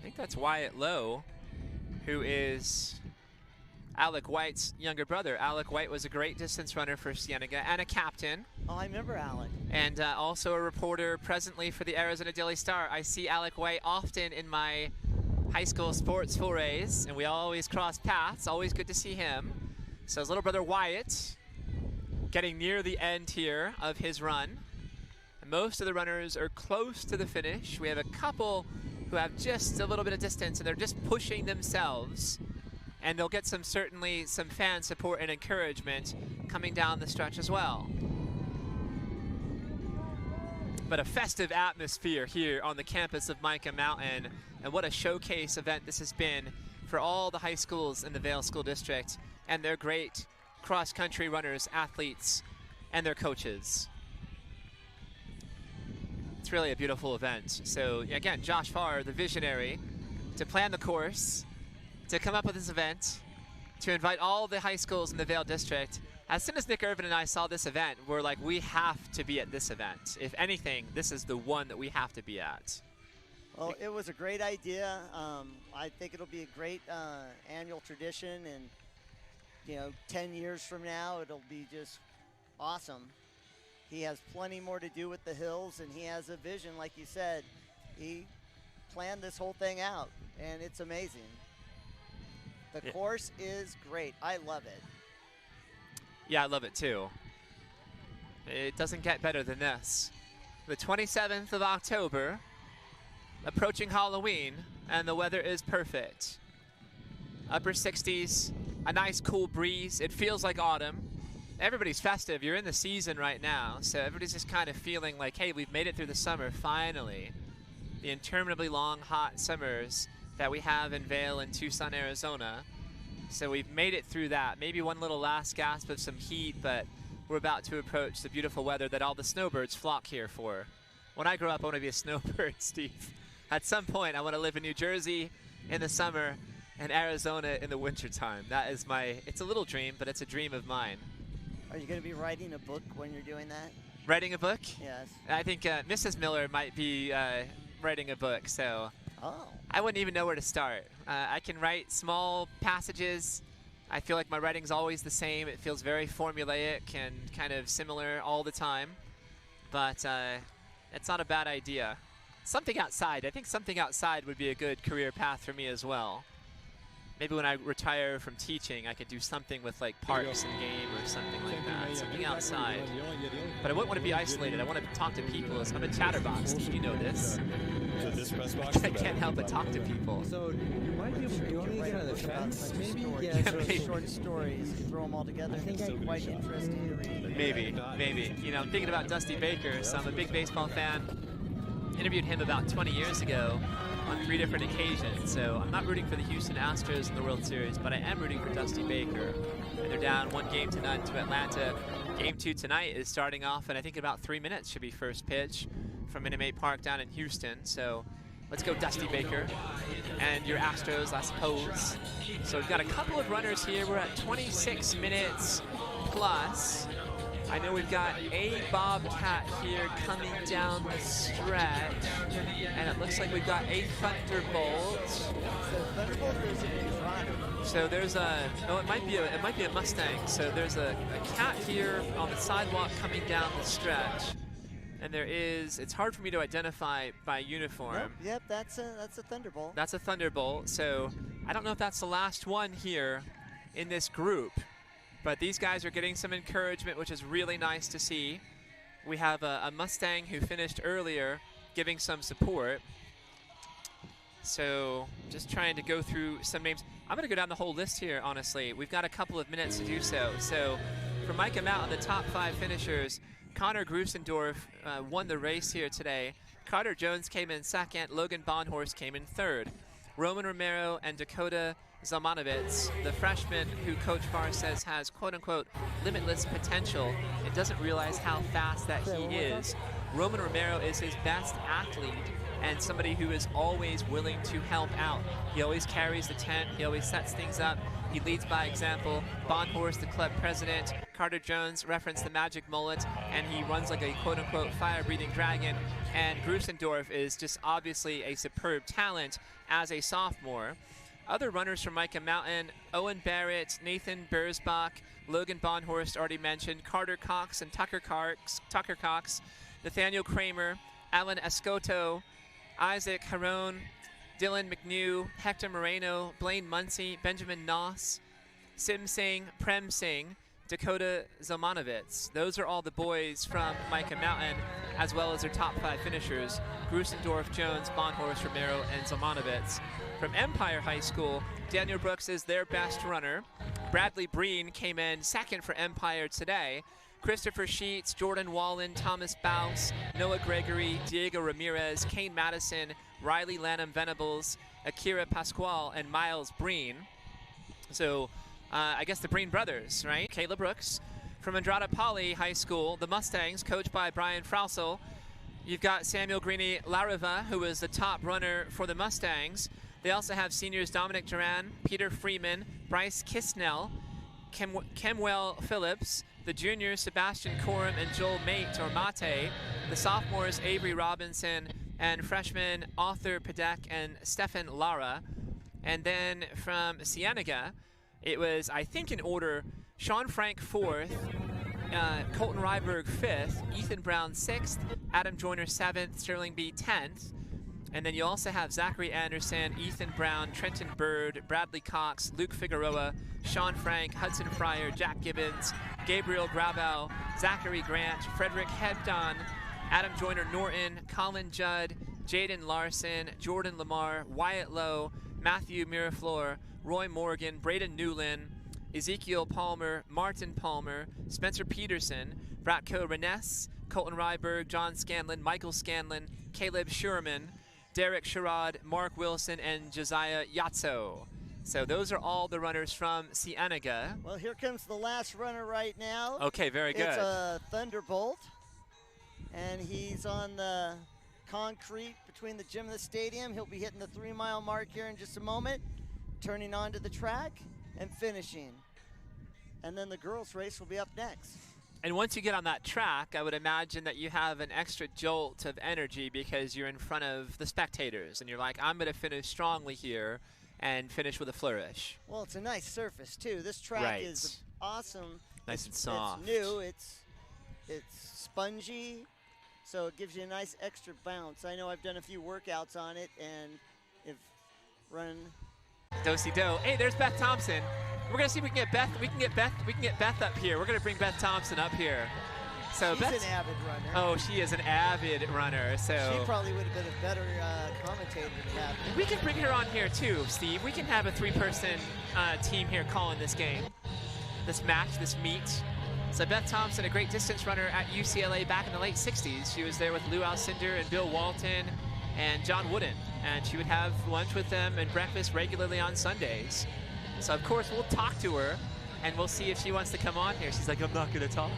Speaker 6: think that's Wyatt Lowe, who is Alec White's younger brother. Alec White was a great distance runner for Cienega and a captain.
Speaker 5: Oh, I remember Alec.
Speaker 6: And also a reporter presently for the Arizona Daily Star. I see Alec White often in my high school sports forays, and we always cross paths. Always good to see him. So his little brother Wyatt getting near the end here of his run. And most of the runners are close to the finish. We have a couple who have just a little bit of distance, and they're just pushing themselves. And they'll get certainly some fan support and encouragement coming down the stretch as well. But a festive atmosphere here on the campus of Mica Mountain, and what a showcase event this has been for all the high schools in the Vail School District and their great cross-country runners, athletes, and their coaches. It's really a beautiful event. So again, Josh Farr, the visionary, to plan the course, to come up with this event, to invite all the high schools in the Vail District. As soon as Nick Irvin and I saw this event, we're like, we have to be at this event. If anything, this is the one that we have to be at.
Speaker 5: Well, it was a great idea. I think it'll be a great annual tradition, and 10 years from now, it'll be just awesome. He has plenty more to do with the hills, and he has a vision, like you said. He planned this whole thing out, and it's amazing. The course is great. I love it.
Speaker 6: Yeah, I love it too. It doesn't get better than this. The 27th of October, approaching Halloween, and the weather is perfect. Upper 60s, a nice cool breeze. It feels like autumn. Everybody's festive. You're in the season right now, so everybody's just kind of feeling like, hey, we've made it through the summer, finally. The interminably long, hot summers that we have in Vail and Tucson, Arizona. So we've made it through that. Maybe one little last gasp of some heat, but we're about to approach the beautiful weather that all the snowbirds flock here for. When I grow up, I want to be a snowbird, Steve. At some point, I want to live in New Jersey in the summer and Arizona in the wintertime. That is it's a little dream, but it's a dream of mine.
Speaker 5: Are you going to be writing a book when you're doing that?
Speaker 6: Writing a book?
Speaker 5: Yes.
Speaker 6: I think Mrs. Miller might be writing a book, so I wouldn't even know where to start. I can write small passages. I feel like my writing's always the same. It feels very formulaic and kind of similar all the time, but it's not a bad idea. Something outside. I think something outside would be a good career path for me as well. Maybe when I retire from teaching, I could do something with like parks and game or something like that, something outside. But I wouldn't want to be isolated. I want to talk to people. I'm a chatterbox, Steve, you know this. I can't help but talk to people.
Speaker 2: So you might be able to, you want me to get on the fence, maybe?
Speaker 5: Yeah, short stories, throw them all together. I think it's quite interesting to read.
Speaker 6: Maybe. You know, I'm thinking about Dusty Baker, so I'm a big baseball fan. Interviewed him about 20 years ago on 3 different occasions, so I'm not rooting for the Houston Astros in the World Series, but I am rooting for Dusty Baker. And they're down 1-0 to Atlanta. Game 2 tonight is starting off, and I think in about 3 minutes should be first pitch from Minute Maid Park down in Houston. So let's go Dusty Baker and your Astros, I suppose. So we've got a couple of runners here. We're at 26 minutes plus. I know we've got a Bobcat here coming down the stretch, and it looks like we've got a Thunderbolt. So there's it might be a Mustang. So there's a cat here on the sidewalk coming down the stretch, and it's hard for me to identify by uniform.
Speaker 5: Yep, that's a Thunderbolt.
Speaker 6: That's a Thunderbolt. So I don't know if that's the last one here in this group. But these guys are getting some encouragement, which is really nice to see. We have a Mustang who finished earlier giving some support. So just trying to go through some names. I'm going to go down the whole list here, honestly. We've got a couple of minutes to do so. So for Mica Mountain, the top 5 finishers, Connor Grusendorf won the race here today. Carter Jones came in 2nd. Logan Bonhorse came in 3rd. Roman Romero and Dakota Zalmanovitz, the freshman who Coach Farr says has quote-unquote limitless potential and doesn't realize how fast that he is. Roman Romero is his best athlete and somebody who is always willing to help out. He always carries the tent, he always sets things up, he leads by example. Bonhorst, the club president, Carter Jones referenced the magic mullet, and he runs like a quote-unquote fire-breathing dragon. And Grusendorf is just obviously a superb talent as a sophomore. Other runners from Mica Mountain, Owen Barrett, Nathan Bersbach, Logan Bonhorst already mentioned, Carter Cox and Tucker Cox, Nathaniel Kramer, Alan Escoto, Isaac Harone, Dylan McNew, Hector Moreno, Blaine Muncie, Benjamin Noss, Sim Singh, Prem Singh, Dakota Zalmanovitz. Those are all the boys from Mica Mountain, as well as their top 5 finishers, Grusendorf, Jones, Bonhorst, Romero, and Zalmanovitz. From Empire High School, Daniel Brooks is their best runner. Bradley Breen came in second for Empire today. Christopher Sheets, Jordan Wallen, Thomas Baus, Noah Gregory, Diego Ramirez, Kane Madison, Riley Lanham Venables, Akira Pasquale, and Miles Breen. So I guess the Breen brothers, right? Kayla Brooks. From Andrada Poly High School, the Mustangs, coached by Brian Frausel. You've got Samuel Greeny Lariva, who is the top runner for the Mustangs. They also have seniors Dominic Duran, Peter Freeman, Bryce Kisnell, Kemwell Phillips, the juniors Sebastian Corum and Joel Mate, or Mate, the sophomores Avery Robinson, and freshmen Arthur Padek and Stefan Lara. And then from Cienega, it was, I think in order, Sean Frank 4th, Colton Ryberg 5th, Ethan Brown 6th, Adam Joyner 7th, Sterling B 10th. And then you also have Zachary Anderson, Ethan Brown, Trenton Bird, Bradley Cox, Luke Figueroa, Sean Frank, Hudson Fryer, Jack Gibbons, Gabriel Grabau, Zachary Grant, Frederick Hebdon, Adam Joyner Norton, Colin Judd, Jaden Larson, Jordan Lamar, Wyatt Lowe, Matthew Miraflor, Roy Morgan, Braden Newland, Ezekiel Palmer, Martin Palmer, Spencer Peterson, Bratko Renes, Colton Ryberg, John Scanlon, Michael Scanlon, Caleb Sherman, Derek Sherrod, Mark Wilson, and Josiah Yatso. So those are all the runners from Cienega.
Speaker 5: Well, here comes the last runner right now.
Speaker 6: Okay, very good.
Speaker 5: It's a Thunderbolt, and he's on the concrete between the gym and the stadium. He'll be hitting the 3-mile mark here in just a moment, turning onto the track and finishing. And then the girls' race will be up next.
Speaker 6: And once you get on that track, I would imagine that you have an extra jolt of energy because you're in front of the spectators and you're like, I'm going to finish strongly here and finish with a flourish.
Speaker 5: Well, it's a nice surface too. This track is awesome.
Speaker 6: Nice and soft.
Speaker 5: It's new. It's spongy, so it gives you a nice extra bounce. I know I've done a few workouts on it and have run.
Speaker 6: Do-si-do. Hey, there's Beth Thompson. We're gonna see if we can get Beth. We can get Beth up here. We're gonna bring Beth Thompson up here. So
Speaker 5: she's an avid runner.
Speaker 6: Oh, she is an avid runner. So
Speaker 5: she probably would have been a better commentator to have.
Speaker 6: We can bring her on here too, Steve. We can have a 3-person team here calling this game, this match, this meet. So Beth Thompson, a great distance runner at UCLA back in the late 60s. She was there with Lou Alcindor and Bill Walton and John Wooden, and she would have lunch with them and breakfast regularly on Sundays. So of course we'll talk to her and we'll see if she wants to come on here. She's like, I'm not gonna talk.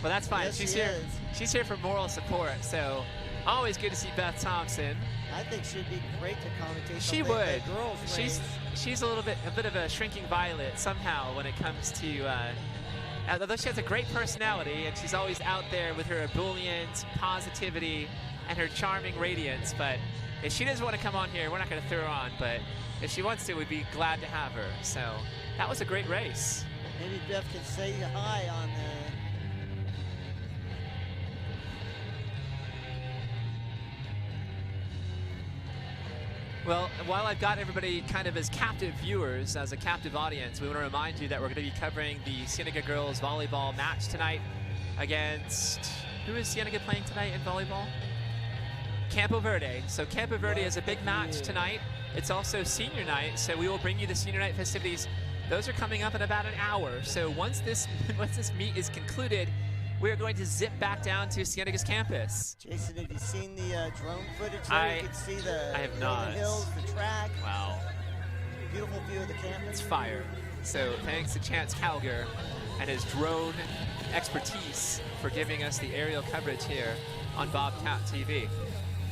Speaker 6: Well, that's fine.
Speaker 5: Yes,
Speaker 6: she's here. She's here for moral support. So always good to see Beth Thompson.
Speaker 5: I think she'd be great to commentate.
Speaker 6: She would.
Speaker 5: Girls
Speaker 6: she's a bit of a shrinking violet somehow when it comes to. Although she has a great personality and she's always out there with her ebullient positivity and her charming radiance, but if she doesn't want to come on here, we're not going to throw her on. But if she wants to, we'd be glad to have her. So that was a great race.
Speaker 5: Maybe Beth can say hi on the.
Speaker 6: Well, while I've got everybody kind of as captive viewers, as a captive audience, we want to remind you that we're going to be covering the Cienega girls volleyball match tonight against, who is Cienega playing tonight in volleyball? Campo Verde. So Campo Verde is a big match tonight. It's also senior night, so we will bring you the senior night festivities. Those are coming up in about an hour. So once this meet is concluded, we are going to zip back down to Cienega's campus.
Speaker 5: Jason, have you seen the drone footage?
Speaker 6: I
Speaker 5: You can see the
Speaker 6: have not.
Speaker 5: hills, the track.
Speaker 6: Wow.
Speaker 5: Beautiful view of the campus?
Speaker 6: It's fire. So thanks to Chance Calger and his drone expertise for giving us the aerial coverage here on Bobcat TV.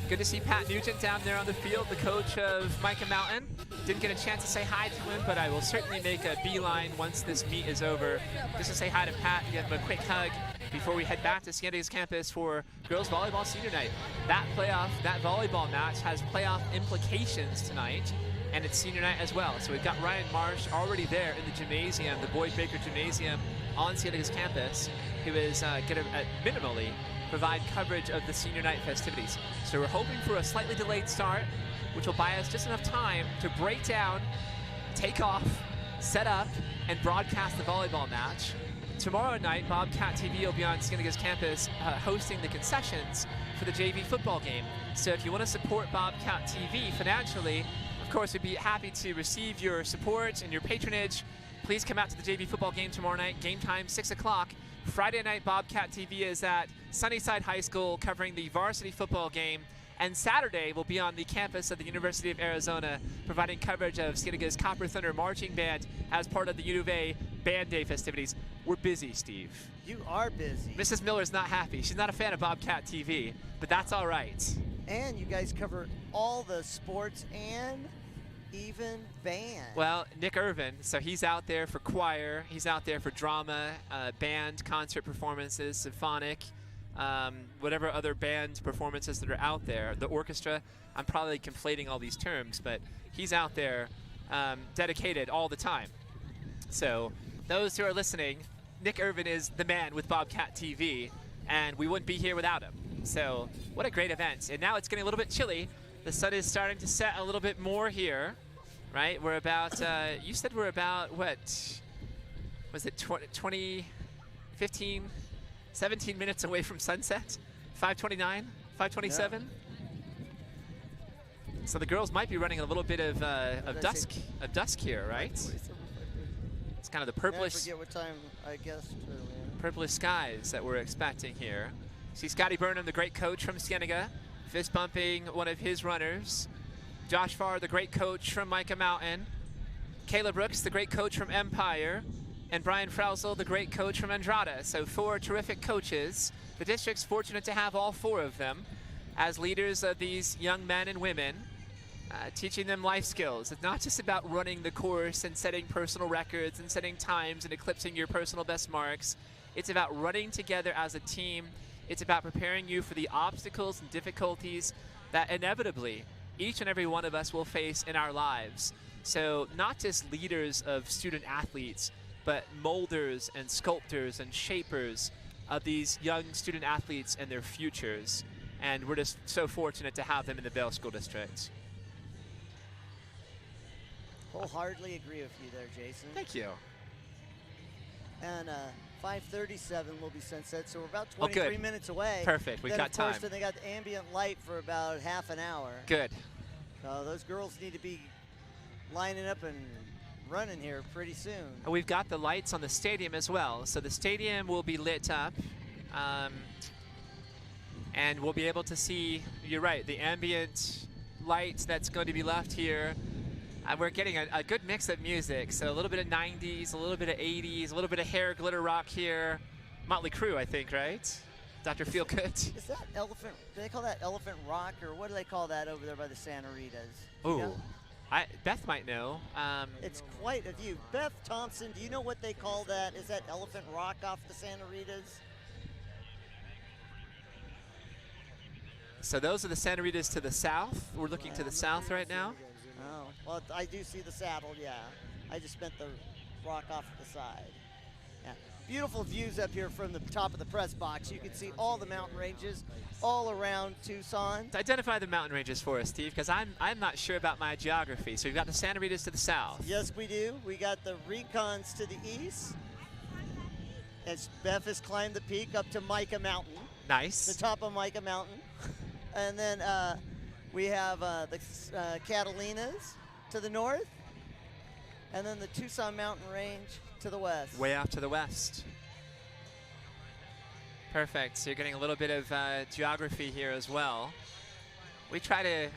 Speaker 6: Good to see Pat Nugent down there on the field, the coach of Mica Mountain. Didn't get a chance to say hi to him, but I will certainly make a beeline once this meet is over, just to say hi to Pat, give him a quick hug before we head back to Cienega's campus for girls volleyball senior night. That volleyball match has playoff implications tonight, and it's senior night as well. So we've got Ryan Marsh already there in the gymnasium, the Boyd Baker Gymnasium on Cienega's campus, who is going to minimally provide coverage of the senior night festivities. So we're hoping for a slightly delayed start, which will buy us just enough time to break down, take off, set up, and broadcast the volleyball match. Tomorrow night, Bobcat TV will be on Cienega's campus hosting the concessions for the JV football game. So if you want to support Bobcat TV financially, of course, we'd be happy to receive your support and your patronage. Please come out to the JV football game tomorrow night. Game time, 6 o'clock. Friday night, Bobcat TV is at Sunnyside High School covering the varsity football game. And Saturday, we'll be on the campus of the University of Arizona providing coverage of Cienega's Copper Thunder Marching Band as part of the U of A Band Day festivities. We're busy, Steve.
Speaker 5: You are busy.
Speaker 6: Mrs. Miller's not happy. She's not a fan of Bobcat TV, but that's all right.
Speaker 5: And you guys cover all the sports and even band.
Speaker 6: Well, Nick Irvin, so he's out there for choir, he's out there for drama, band, concert performances, symphonic, whatever other band performances that are out there. The orchestra, I'm probably conflating all these terms, but he's out there dedicated all the time. So those who are listening, Nick Irvin is the man with Bobcat TV, and we wouldn't be here without him. So what a great event. And now it's getting a little bit chilly. The sun is starting to set a little bit more here, right? We're about, you said we're about, what, was it 20, 15, 17 minutes away from sunset? 5:29, 5:27? Yeah. So the girls might be running a little bit of dusk here, right? It's kind of the purplish,
Speaker 5: I forget what time I guessed earlier.
Speaker 6: Purplish skies that we're expecting here. See Scotty Burnham, the great coach from Cienega, fist bumping one of his runners. Josh Farr, the great coach from Mica Mountain. Kayla Brooks, the great coach from Empire. And Brian Frauzel, the great coach from Andrada. So 4 terrific coaches. The district's fortunate to have all 4 of them as leaders of these young men and women, teaching them life skills. It's not just about running the course and setting personal records and setting times and eclipsing your personal best marks. It's about running together as a team. It's about preparing you for the obstacles and difficulties that inevitably each and every one of us will face in our lives. So not just leaders of student athletes, but molders and sculptors and shapers of these young student athletes and their futures. And we're just so fortunate to have them in the Vail School District.
Speaker 5: Wholeheartedly agree with you there, Jason.
Speaker 6: Thank you.
Speaker 5: And 5:37 will be sunset, so we're about 23 minutes away.
Speaker 6: Perfect, we've got time.
Speaker 5: Of course, then they got the ambient light for about half an hour.
Speaker 6: Good.
Speaker 5: So those girls need to be lining up and running here pretty soon.
Speaker 6: And we've got the lights on the stadium as well. So the stadium will be lit up. And we'll be able to see, you're right, the ambient light that's going to be left here. We're getting a good mix of music. So a little bit of 90s, a little bit of 80s, a little bit of hair glitter rock here. Motley Crue, I think, right? Dr. Feelgood.
Speaker 5: Is that elephant, do they call that elephant rock, or what do they call that over there by the Santa Ritas?
Speaker 6: Ooh, Beth might know.
Speaker 5: It's quite a view. Beth Thompson, do you know what they call that? Is that elephant rock off the Santa Ritas?
Speaker 6: So those are the Santa Ritas to the south. We're looking to the south right now.
Speaker 5: Oh, well, I do see the saddle, yeah. I just meant the rock off to the side. Yeah. Beautiful views up here from the top of the press box. You can see all the mountain ranges all around Tucson.
Speaker 6: Identify the mountain ranges for us, Steve, because I'm not sure about my geography. So we've got the Santa Ritas to the south.
Speaker 5: Yes, we do. We got the Recons to the east. As Beth has climbed the peak up to Mica Mountain.
Speaker 6: Nice.
Speaker 5: The top of Mica Mountain. And then we have the Catalinas to the north, and then the Tucson Mountain Range to the west.
Speaker 6: Way off to the west. Perfect. So you're getting a little bit of geography here as well. We try to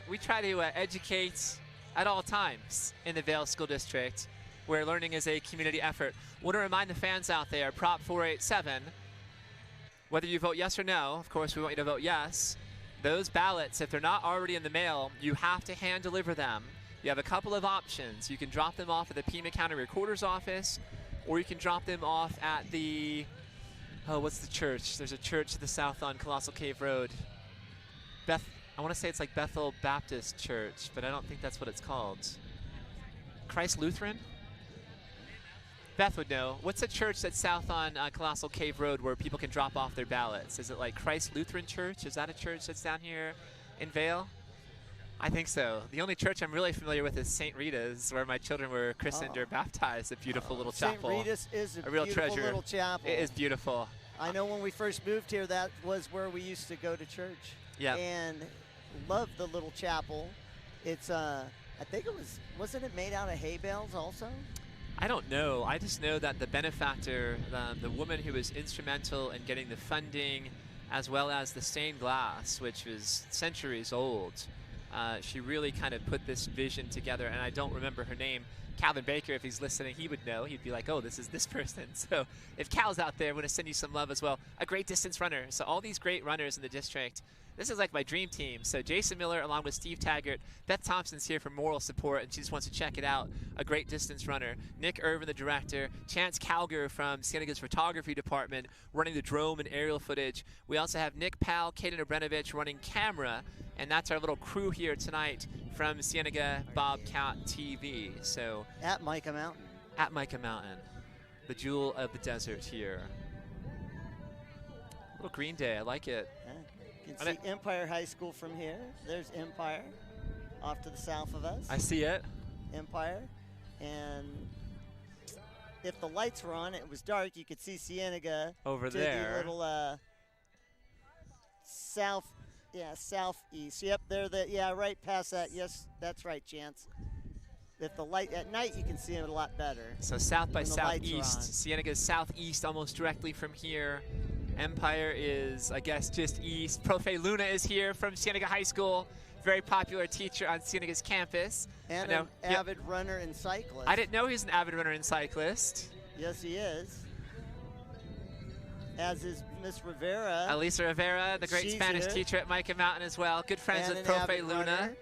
Speaker 6: educate at all times in the Vail School District, where learning is a community effort. Want to remind the fans out there, Prop 487, whether you vote yes or no, of course we want you to vote yes, those ballots, if they're not already in the mail, you have to hand deliver them. You have a couple of options. You can drop them off at the Pima County Recorder's Office, or you can drop them off at the, oh, what's the church? There's a church to the south on Colossal Cave Road. I want to say it's like Bethel Baptist Church, but I don't think that's what it's called. Christ Lutheran? Beth would know. What's a church that's south on Colossal Cave Road where people can drop off their ballots? Is it like Christ Lutheran Church? Is that a church that's down here in Vail? I think so. The only church I'm really familiar with is St. Rita's, where my children were christened or baptized. A beautiful little chapel.
Speaker 5: St. Rita's is a
Speaker 6: real
Speaker 5: beautiful
Speaker 6: treasure.
Speaker 5: little chapel.
Speaker 6: It is beautiful.
Speaker 5: I know when we first moved here, that was where we used to go to church.
Speaker 6: Yeah.
Speaker 5: And love the little chapel. It's I think it wasn't it made out of hay bales also?
Speaker 6: I don't know. I just know that the benefactor, the woman who was instrumental in getting the funding, as well as the stained glass, which was centuries old, she really kind of put this vision together, and I don't remember her name. Calvin Baker, if he's listening, he would know. He'd be like, oh, this is this person. So if Cal's out there, I want to send you some love as well. A great distance runner. So all these great runners in the district. This is like my dream team. So Jason Miller along with Steve Taggart. Beth Thompson's here for moral support, and she just wants to check it out. A great distance runner. Nick Irvin, the director. Chance Calger from Cienega's photography department running the drone and aerial footage. We also have Nick Powell, Kaden Obrenovich running camera. And that's our little crew here tonight from Cienega Bobcat TV. So
Speaker 5: at Mica Mountain.
Speaker 6: At Mica Mountain, the jewel of the desert here. Little Green Day, I like it.
Speaker 5: You can see Empire High School from here. There's Empire off to the south of us.
Speaker 6: I see it.
Speaker 5: Empire. And if the lights were on, it was dark, you could see Cienega
Speaker 6: over
Speaker 5: to
Speaker 6: there.
Speaker 5: The little southeast. Yep, they're right past that. Yes, that's right, Chance. If the light at night, you can see it a lot better.
Speaker 6: So south by southeast. Cienega's southeast, almost directly from here. Empire is, I guess, just east. Profe Luna is here from Cienega High School. Very popular teacher on Cienega's campus.
Speaker 5: And an avid runner and cyclist.
Speaker 6: I didn't know he was an avid runner and cyclist.
Speaker 5: Yes, he is. As is Miss Rivera.
Speaker 6: Elisa Rivera, the great Spanish teacher at Mica Mountain as well. Good friends with Profe Luna.
Speaker 5: Runner.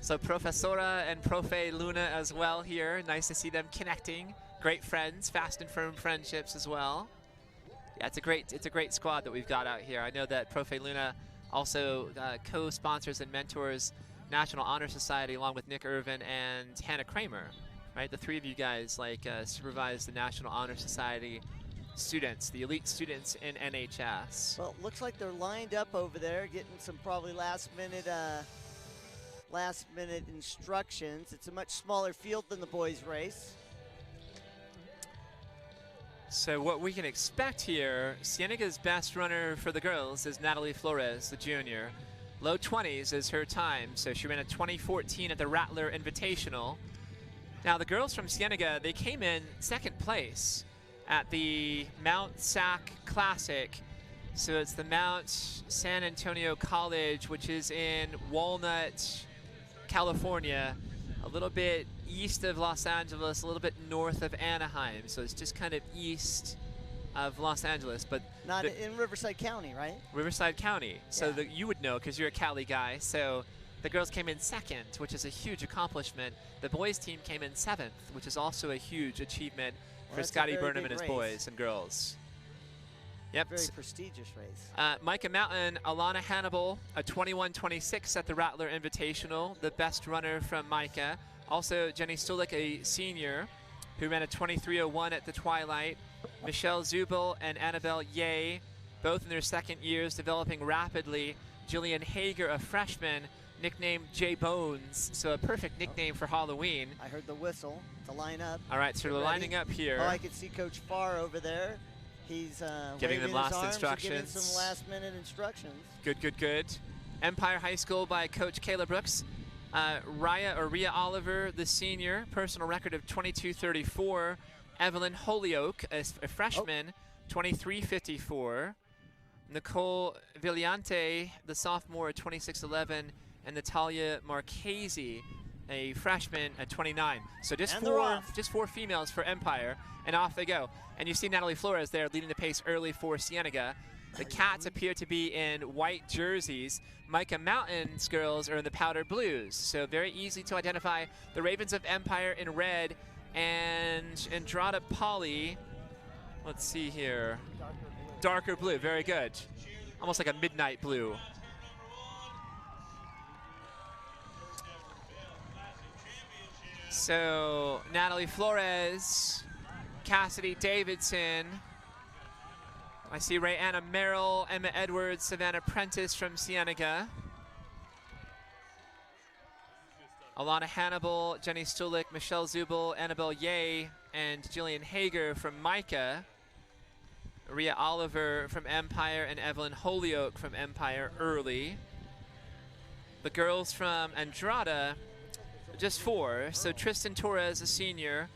Speaker 6: So Professora and Profe Luna as well here. Nice to see them connecting. Great friends, fast and firm friendships as well. Yeah, it's a great squad that we've got out here. I know that Profe Luna also co-sponsors and mentors National Honor Society along with Nick Irvin and Hannah Kramer, right? The three of you guys supervise the National Honor Society students, the elite students in NHS.
Speaker 5: Well, it looks like they're lined up over there, getting some probably last minute instructions. It's a much smaller field than the boys' race.
Speaker 6: So what we can expect here, Cienega's best runner for the girls is Natalie Flores, the junior. Low 20s is her time, so she ran a 2014 at the Rattler Invitational. Now the girls from Cienega, they came in second place at the Mount Sac Classic. So it's the Mount San Antonio College, which is in Walnut, California, a little bit east of Los Angeles, a little bit north of Anaheim. So it's just kind of east of Los Angeles, but
Speaker 5: not in Riverside County, right?
Speaker 6: Riverside County. So
Speaker 5: yeah.
Speaker 6: You would know because you're a Cali guy. So the girls came in second, which is a huge accomplishment. The boys team came in seventh, which is also a huge achievement for Scotty Burnham and his boys and girls. Yep.
Speaker 5: Very prestigious race.
Speaker 6: Mica Mountain, Alana Hannibal, a 21:26 at the Rattler Invitational, the best runner from Mica. Also, Jenny Stulik, a senior, who ran a 23:01 at the Twilight. Michelle Zubel and Annabelle Ye, both in their second years, developing rapidly. Jillian Hager, a freshman, nicknamed J Bones, so a perfect nickname for Halloween.
Speaker 5: I heard the whistle to line up.
Speaker 6: All right, so they're lining up here.
Speaker 5: Oh, I can see Coach Farr over there. He's
Speaker 6: giving them last instructions.
Speaker 5: Giving some last-minute instructions.
Speaker 6: Good, good, good. Empire High School by Coach Kayla Brooks. Rhea Oliver, the senior, personal record of 22:34. Evelyn Holyoke, a freshman, 23:54. Nicole Villante, the sophomore, 26:11. And Natalia Marchese, a freshman at 29. So just
Speaker 5: And they're off.
Speaker 6: just four females for Empire, and off they go. And you see Natalie Flores there leading the pace early for Cienega. The Cats appear to be in white jerseys. Mica Mountain's girls are in the powder blues. So very easy to identify. The Ravens of Empire in red, and Andrada Poly, let's see here, darker blue, very good. Almost like a midnight blue. So Natalie Flores, Cassidy Davidson, I see Rayanna Merrill, Emma Edwards, Savannah Prentice from Cienega. Alana Hannibal, Jenny Stulik, Michelle Zubel, Annabelle Ye, and Jillian Hager from Mica. Rhea Oliver from Empire and Evelyn Holyoke from Empire early. The girls from Andrada, just four. So Tristan Torres, a senior,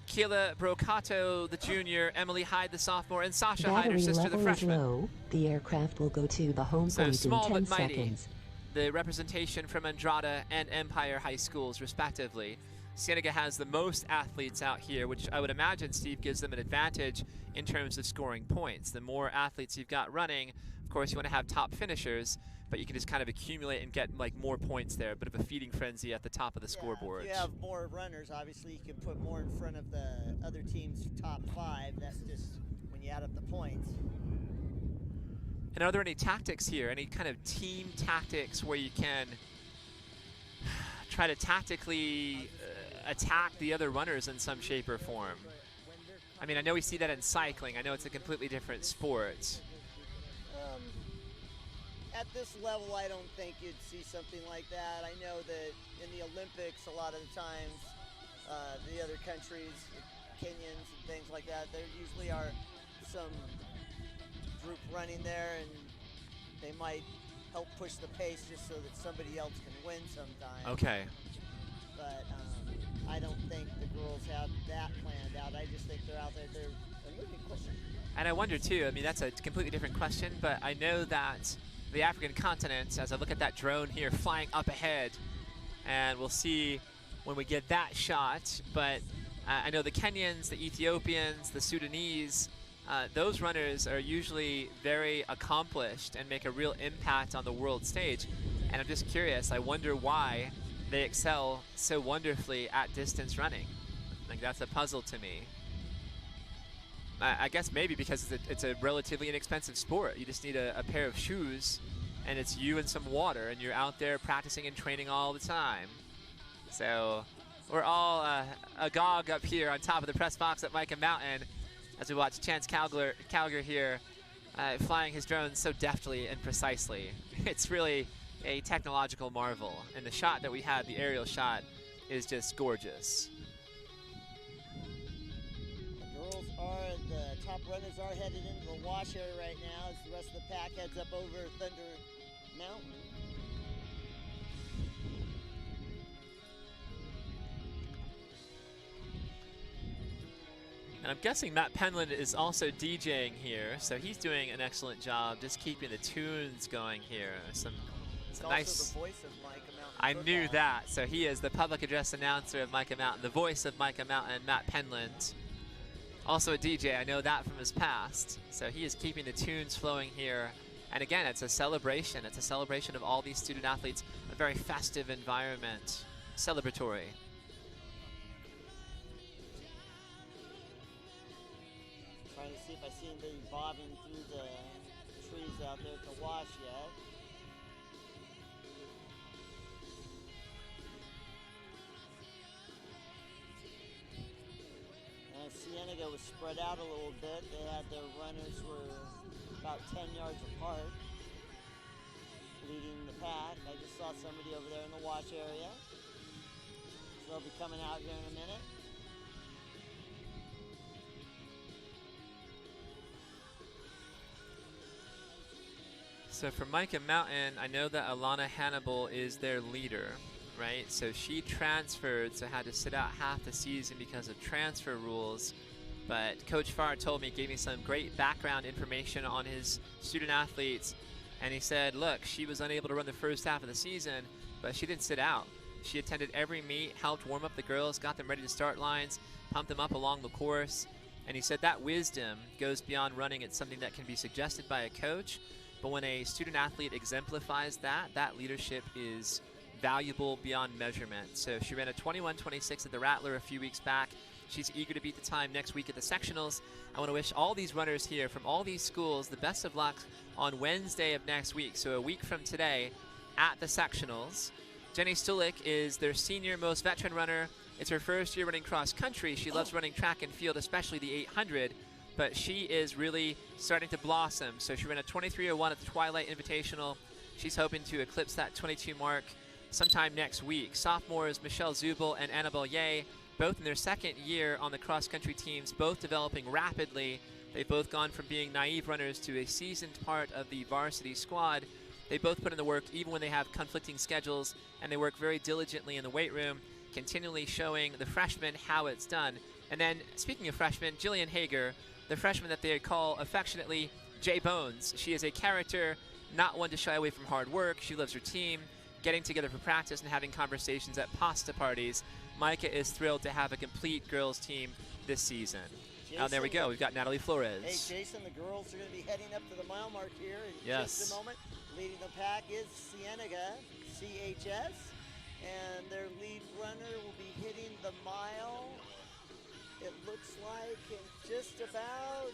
Speaker 6: Keila Brocato, the junior, Emily Hyde, the sophomore, and Sasha Hyde, her sister, the freshman.
Speaker 7: Low. The aircraft will go to the home
Speaker 6: So
Speaker 7: point
Speaker 6: small
Speaker 7: in 10
Speaker 6: but mighty.
Speaker 7: seconds.
Speaker 6: The representation from Andrada and Empire High Schools, respectively. Cienega has the most athletes out here, which I would imagine, Steve, gives them an advantage in terms of scoring points. The more athletes you've got running, of course, you want to have top finishers, but you can just kind of accumulate and get like more points there, a bit of a feeding frenzy at the top of the scoreboard.
Speaker 5: If you have more runners, obviously you can put more in front of the other team's top 5. That's just when you add up the points.
Speaker 6: And are there any tactics here, any kind of team tactics where you can try to tactically attack the other runners in some shape or form? I mean, I know we see that in cycling. I know it's a completely different sport.
Speaker 5: At this level, I don't think you'd see something like that. I know that in the Olympics, a lot of the times, the other countries, Kenyans and things like that, there usually are some group running there, and they might help push the pace just so that somebody else can win sometimes.
Speaker 6: Okay.
Speaker 5: But I don't think the girls have that planned out. I just think they're out there, they're moving quicker.
Speaker 6: And I wonder too, I mean, that's a completely different question, but I know that the African continent, as I look at that drone here flying up ahead, and we'll see when we get that shot, but I know the Kenyans, the Ethiopians, the Sudanese, those runners are usually very accomplished and make a real impact on the world stage. And I'm just curious, I wonder why they excel so wonderfully at distance running. Like, that's a puzzle to me. I guess maybe because it's a relatively inexpensive sport. You just need a pair of shoes, and it's you and some water, and you're out there practicing and training all the time. So we're all agog up here on top of the press box at Mica Mountain as we watch Chance Calger here flying his drone so deftly and precisely. It's really a technological marvel, and the shot that we had, the aerial shot, is just gorgeous.
Speaker 5: The top runners are headed into the wash area right now as the rest of the pack heads up over Thunder Mountain.
Speaker 6: And I'm guessing Matt Penland is also DJing here, so he's doing an excellent job just keeping the tunes going here. Some nice.
Speaker 5: The voice of Mica Mountain
Speaker 6: I
Speaker 5: football.
Speaker 6: knew that. So he is the public address announcer of Mica Mountain, the voice of Mica Mountain, Matt Penland. Also a DJ, I know that from his past. So he is keeping the tunes flowing here. And again, it's a celebration. It's a celebration of all these student athletes, a very festive environment, celebratory.
Speaker 5: Trying to see if I see anybody bobbing through the trees out there at the wash yet. Cienega was spread out a little bit. They had their runners were about 10 yards apart, leading the pack. I just saw somebody over there in the watch area. So they'll be coming out here in a minute.
Speaker 6: So for Mica Mountain, I know that Alana Hannibal is their leader, right? So she transferred, so had to sit out half the season because of transfer rules. But Coach Farr told me, gave me some great background information on his student athletes. And he said, look, she was unable to run the first half of the season, but she didn't sit out. She attended every meet, helped warm up the girls, got them ready to start lines, pumped them up along the course. And he said that wisdom goes beyond running. It's something that can be suggested by a coach. But when a student athlete exemplifies that, that leadership is valuable beyond measurement. So she ran a 21:26 at the Rattler a few weeks back. She's eager to beat the time next week at the sectionals. I want to wish all these runners here from all these schools the best of luck on Wednesday of next week. So a week from today at the sectionals. Jenny Stulik is their senior most veteran runner. It's her first year running cross country. She loves running track and field, especially the 800, but she is really starting to blossom. So she ran a 23:01 at the Twilight Invitational. She's hoping to eclipse that 22 mark sometime next week. Sophomores Michelle Zubel and Annabelle Ye, both in their second year on the cross-country teams, both developing rapidly. They've both gone from being naive runners to a seasoned part of the varsity squad. They both put in the work even when they have conflicting schedules, and they work very diligently in the weight room, continually showing the freshmen how it's done. And then, speaking of freshmen, Jillian Hager, the freshman that they call affectionately J Bones. She is a character, not one to shy away from hard work. She loves her team, getting together for practice and having conversations at pasta parties. Mica is thrilled to have a complete girls team this season.
Speaker 5: Jason,
Speaker 6: there we go. We've got Natalie Flores.
Speaker 5: Hey, Jason, the girls are going to be heading up to the mile mark here in just a moment. Leading the pack is Cienega, CHS, and their lead runner will be hitting the mile, it looks like, in just about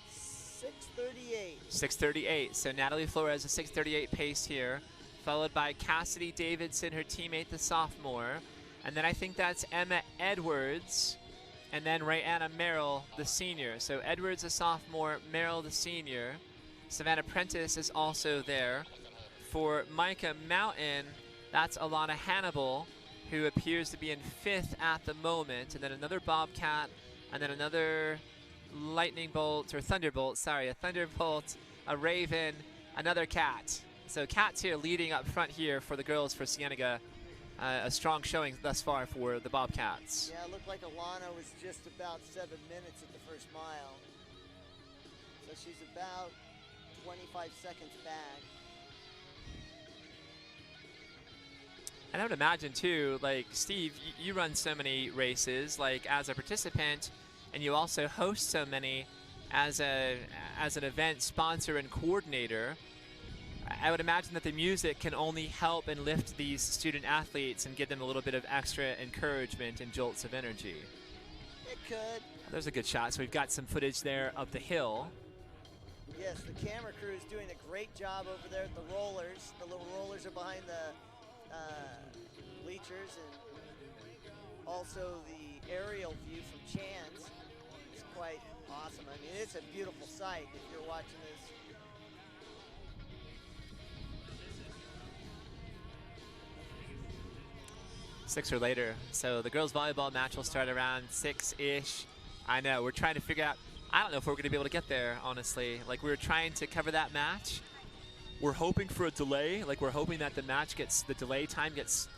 Speaker 5: 6:38.
Speaker 6: 6:38. So Natalie Flores, a 6:38 pace here, followed by Cassidy Davidson, her teammate, the sophomore. And then I think that's Emma Edwards, and then Rayanna Merrill, the senior. So Edwards, a sophomore, Merrill, the senior. Savannah Prentice is also there. For Mica Mountain, that's Alana Hannibal, who appears to be in 5th at the moment. And then another Bobcat, and then another Lightning Bolt, or Thunderbolt, sorry, a Thunderbolt, a Raven, another Cat. So Cat's here leading up front here for the girls for Cienega. A strong showing thus far for the Bobcats.
Speaker 5: Yeah, it looked like Alana was just about 7 minutes at the first mile. So she's about 25 seconds back.
Speaker 6: And I would imagine too, like Steve, you run so many races, like as a participant, and you also host so many as an event sponsor and coordinator. I would imagine that the music can only help and lift these student athletes and give them a little bit of extra encouragement and jolts of energy.
Speaker 5: It could.
Speaker 6: There's a good shot. So we've got some footage there of the hill.
Speaker 5: Yes, the camera crew is doing a great job over there at the rollers. The little rollers are behind the bleachers, and also the aerial view from Chan's is quite awesome. I mean, it's a beautiful sight if you're watching this.
Speaker 6: Six or later. So the girls volleyball match will start around 6-ish. I know, we're trying to figure out, I don't know if we're gonna be able to get there, honestly. Like, we were trying to cover that match. We're hoping for a delay. Like, we're hoping that the match gets, the delay time gets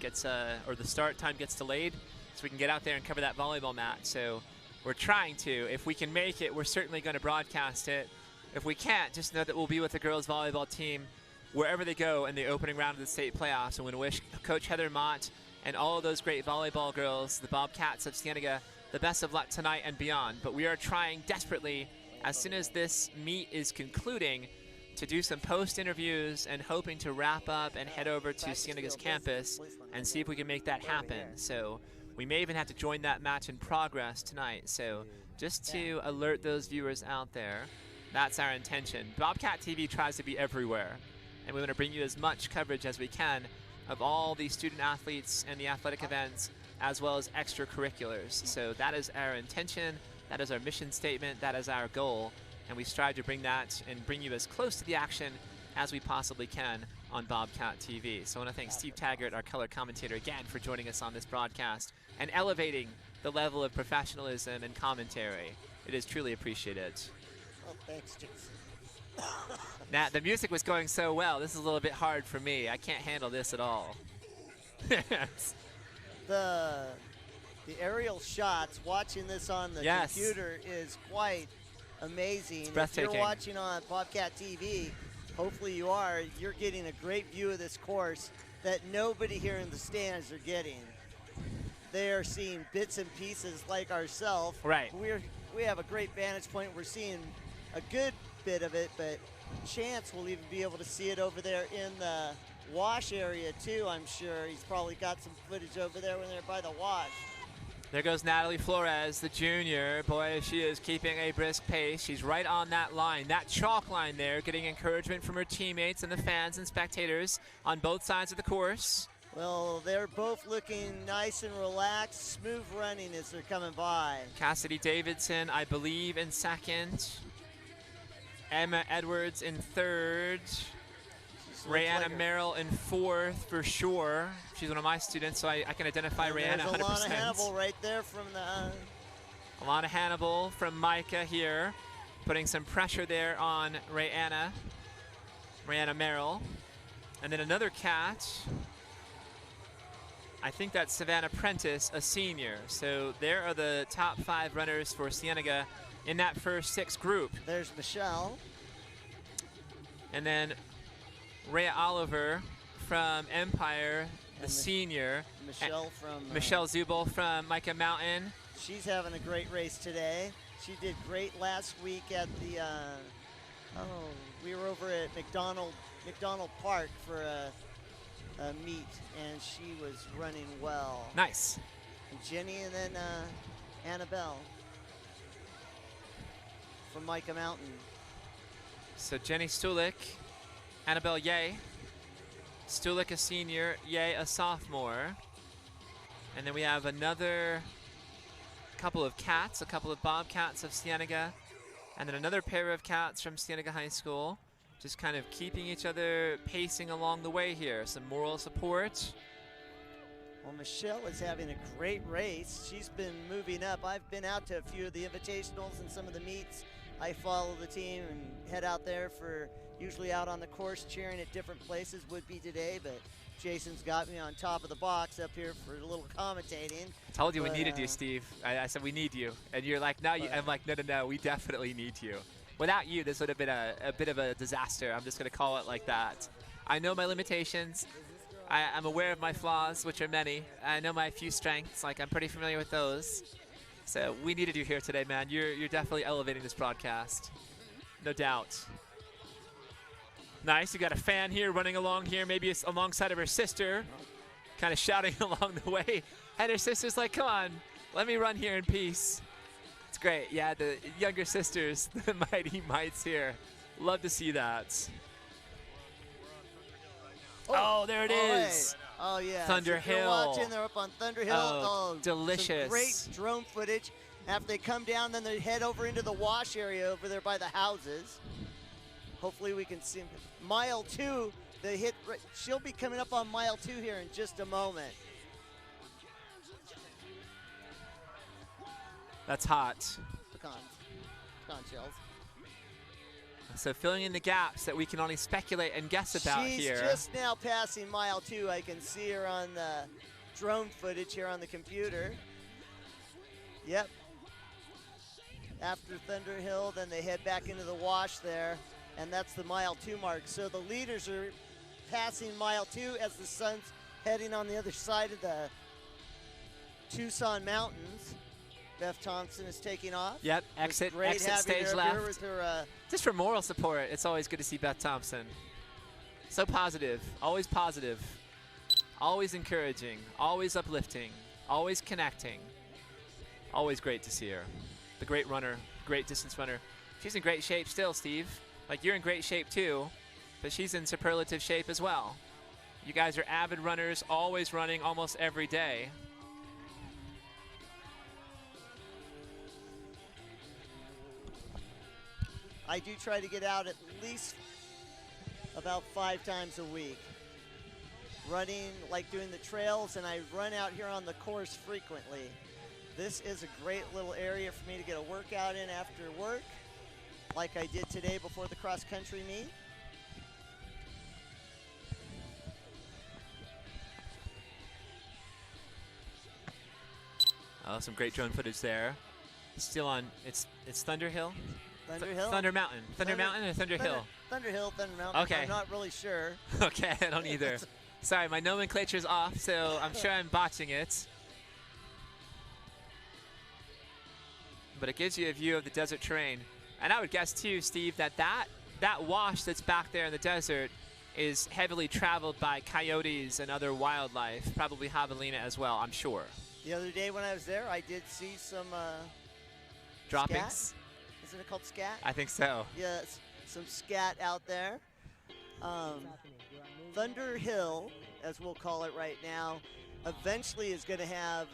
Speaker 6: or the start time gets delayed so we can get out there and cover that volleyball match. So we're trying to. If we can make it, we're certainly gonna broadcast it. If we can't, just know that we'll be with the girls volleyball team wherever they go in the opening round of the state playoffs. I'm gonna wish Coach Heather Mott and all of those great volleyball girls, the Bobcats of Cienega, the best of luck tonight and beyond. But we are trying desperately, as soon as this meet is concluding, to do some post interviews and hoping to wrap up and head over to Cienega's campus and see if we can make that happen. So we may even have to join that match in progress tonight. So just to alert those viewers out there, that's our intention. Bobcat TV tries to be everywhere, and we want to bring you as much coverage as we can of all the student athletes and the athletic events, as well as extracurriculars. So that is our intention, that is our mission statement, that is our goal, and we strive to bring that and bring you as close to the action as we possibly can on Bobcat TV. So I want to thank Steve Taggart, our color commentator, again for joining us on this broadcast and elevating the level of professionalism and commentary. It is truly appreciated.
Speaker 5: Oh, thanks, Jason.
Speaker 6: Now, the music was going so well. This is a little bit hard for me. I can't handle this at all.
Speaker 5: The aerial shots, watching this on the computer is quite amazing.
Speaker 6: It's breathtaking.
Speaker 5: If you're watching on Bobcat TV, hopefully you are, you're getting a great view of this course that nobody here in the stands are getting. They are seeing bits and pieces like ourselves.
Speaker 6: Right.
Speaker 5: We have a great vantage point. We're seeing a good bit of it, but Chance will even be able to see it over there in the wash area too, I'm sure. He's probably got some footage over there when they're by the wash.
Speaker 6: There goes Natalie Flores, the junior. Boy, she is keeping a brisk pace. She's right on that line, that chalk line there, getting encouragement from her teammates and the fans and spectators on both sides of the course.
Speaker 5: Well, they're both looking nice and relaxed, smooth running as they're coming by.
Speaker 6: Cassidy Davidson, I believe, in second. Emma Edwards in third. Rayanna Merrill in fourth for sure. She's one of my students, so I can identify Rayanna 100%.
Speaker 5: There's Alana Hannibal right there from the...
Speaker 6: Alana Hannibal from Mica here, putting some pressure there on Rayanna Merrill. And then another catch. I think that's Savannah Prentice, a senior. So there are the top 5 runners for Cienega in that first 6 group.
Speaker 5: There's Michelle.
Speaker 6: And then Rhea Oliver from Empire, the senior. Michelle Zubel from Mica Mountain.
Speaker 5: She's having a great race today. She did great last week at the, we were over at McDonald Park for a meet, and she was running well.
Speaker 6: Nice.
Speaker 5: And Jenny, and then Annabelle from Mica Mountain.
Speaker 6: So Jenny Stulik, Annabelle Ye. Stulik a senior, Ye a sophomore. And then we have another couple of cats, a couple of Bobcats of Cienega, and then another pair of cats from Cienega High School. Just kind of keeping each other pacing along the way here. Some moral support.
Speaker 5: Well, Michelle is having a great race. She's been moving up. I've been out to a few of the invitationals and some of the meets. I follow the team and head out there for, usually out on the course cheering at different places, would be today, but Jason's got me on top of the box up here for a little commentating.
Speaker 6: I told you we needed you, Steve. I said we need you. And you're like, no, I'm like, no, we definitely need you. Without you, this would have been a bit of a disaster. I'm just going to call it like that. I know my limitations. I'm aware of my flaws, which are many. I know my few strengths. Like, I'm pretty familiar with those. So we needed you here today, man. You're definitely elevating this broadcast. No doubt. Nice. You got a fan here running along here, maybe alongside of her sister, kind of shouting along the way. And her sister's like, come on, let me run here in peace. It's great. Yeah, the younger sisters, the Mighty Mites here. Love to see that. Oh, there it is.
Speaker 5: Hey. Oh, yeah.
Speaker 6: Thunder
Speaker 5: so if you're
Speaker 6: Hill.
Speaker 5: watching, they're up on Thunder Hill.
Speaker 6: Oh, delicious.
Speaker 5: Some great drone footage. After they come down, then they head over into the wash area over there by the houses. Hopefully we can see mile 2. They hit. She'll be coming up on mile 2 here in just a moment.
Speaker 6: That's hot.
Speaker 5: Pecan shells.
Speaker 6: So filling in the gaps that we can only speculate and guess about here.
Speaker 5: She's just now passing mile 2. I can see her on the drone footage here on the computer. Yep. After Thunder Hill, then they head back into the wash there, and that's the mile 2 mark. So the leaders are passing mile 2 as the sun's heading on the other side of the Tucson Mountains. Beth Thompson is taking off.
Speaker 6: Yep, exit stage left. Just for moral support, it's always good to see Beth Thompson. So positive, always encouraging, always uplifting, always connecting. Always great to see her. The great runner, great distance runner. She's in great shape still, Steve. Like, you're in great shape too, but she's in superlative shape as well. You guys are avid runners, always running almost every day.
Speaker 5: I do try to get out at least about 5 times a week. Running, like doing the trails, and I run out here on the course frequently. This is a great little area for me to get a workout in after work, like I did today before the cross-country meet.
Speaker 6: Oh, some great drone footage there. Still on, it's Thunder Hill?
Speaker 5: Thunder Hill?
Speaker 6: Thunder Mountain. Thunder Mountain or Thunder Hill?
Speaker 5: Thunder Hill, Thunder Mountain.
Speaker 6: Okay.
Speaker 5: I'm not really sure.
Speaker 6: Okay, I don't either. Sorry, my nomenclature's off, so I'm sure I'm botching it. But it gives you a view of the desert terrain. And I would guess too, Steve, that wash that's back there in the desert is heavily traveled by coyotes and other wildlife, probably javelina as well, I'm sure.
Speaker 5: The other day when I was there, I did see some
Speaker 6: Droppings?
Speaker 5: scat. Isn't it called scat?
Speaker 6: I think so.
Speaker 5: Yes, some scat out there. Thunder Hill, as we'll call it right now, eventually is going to have,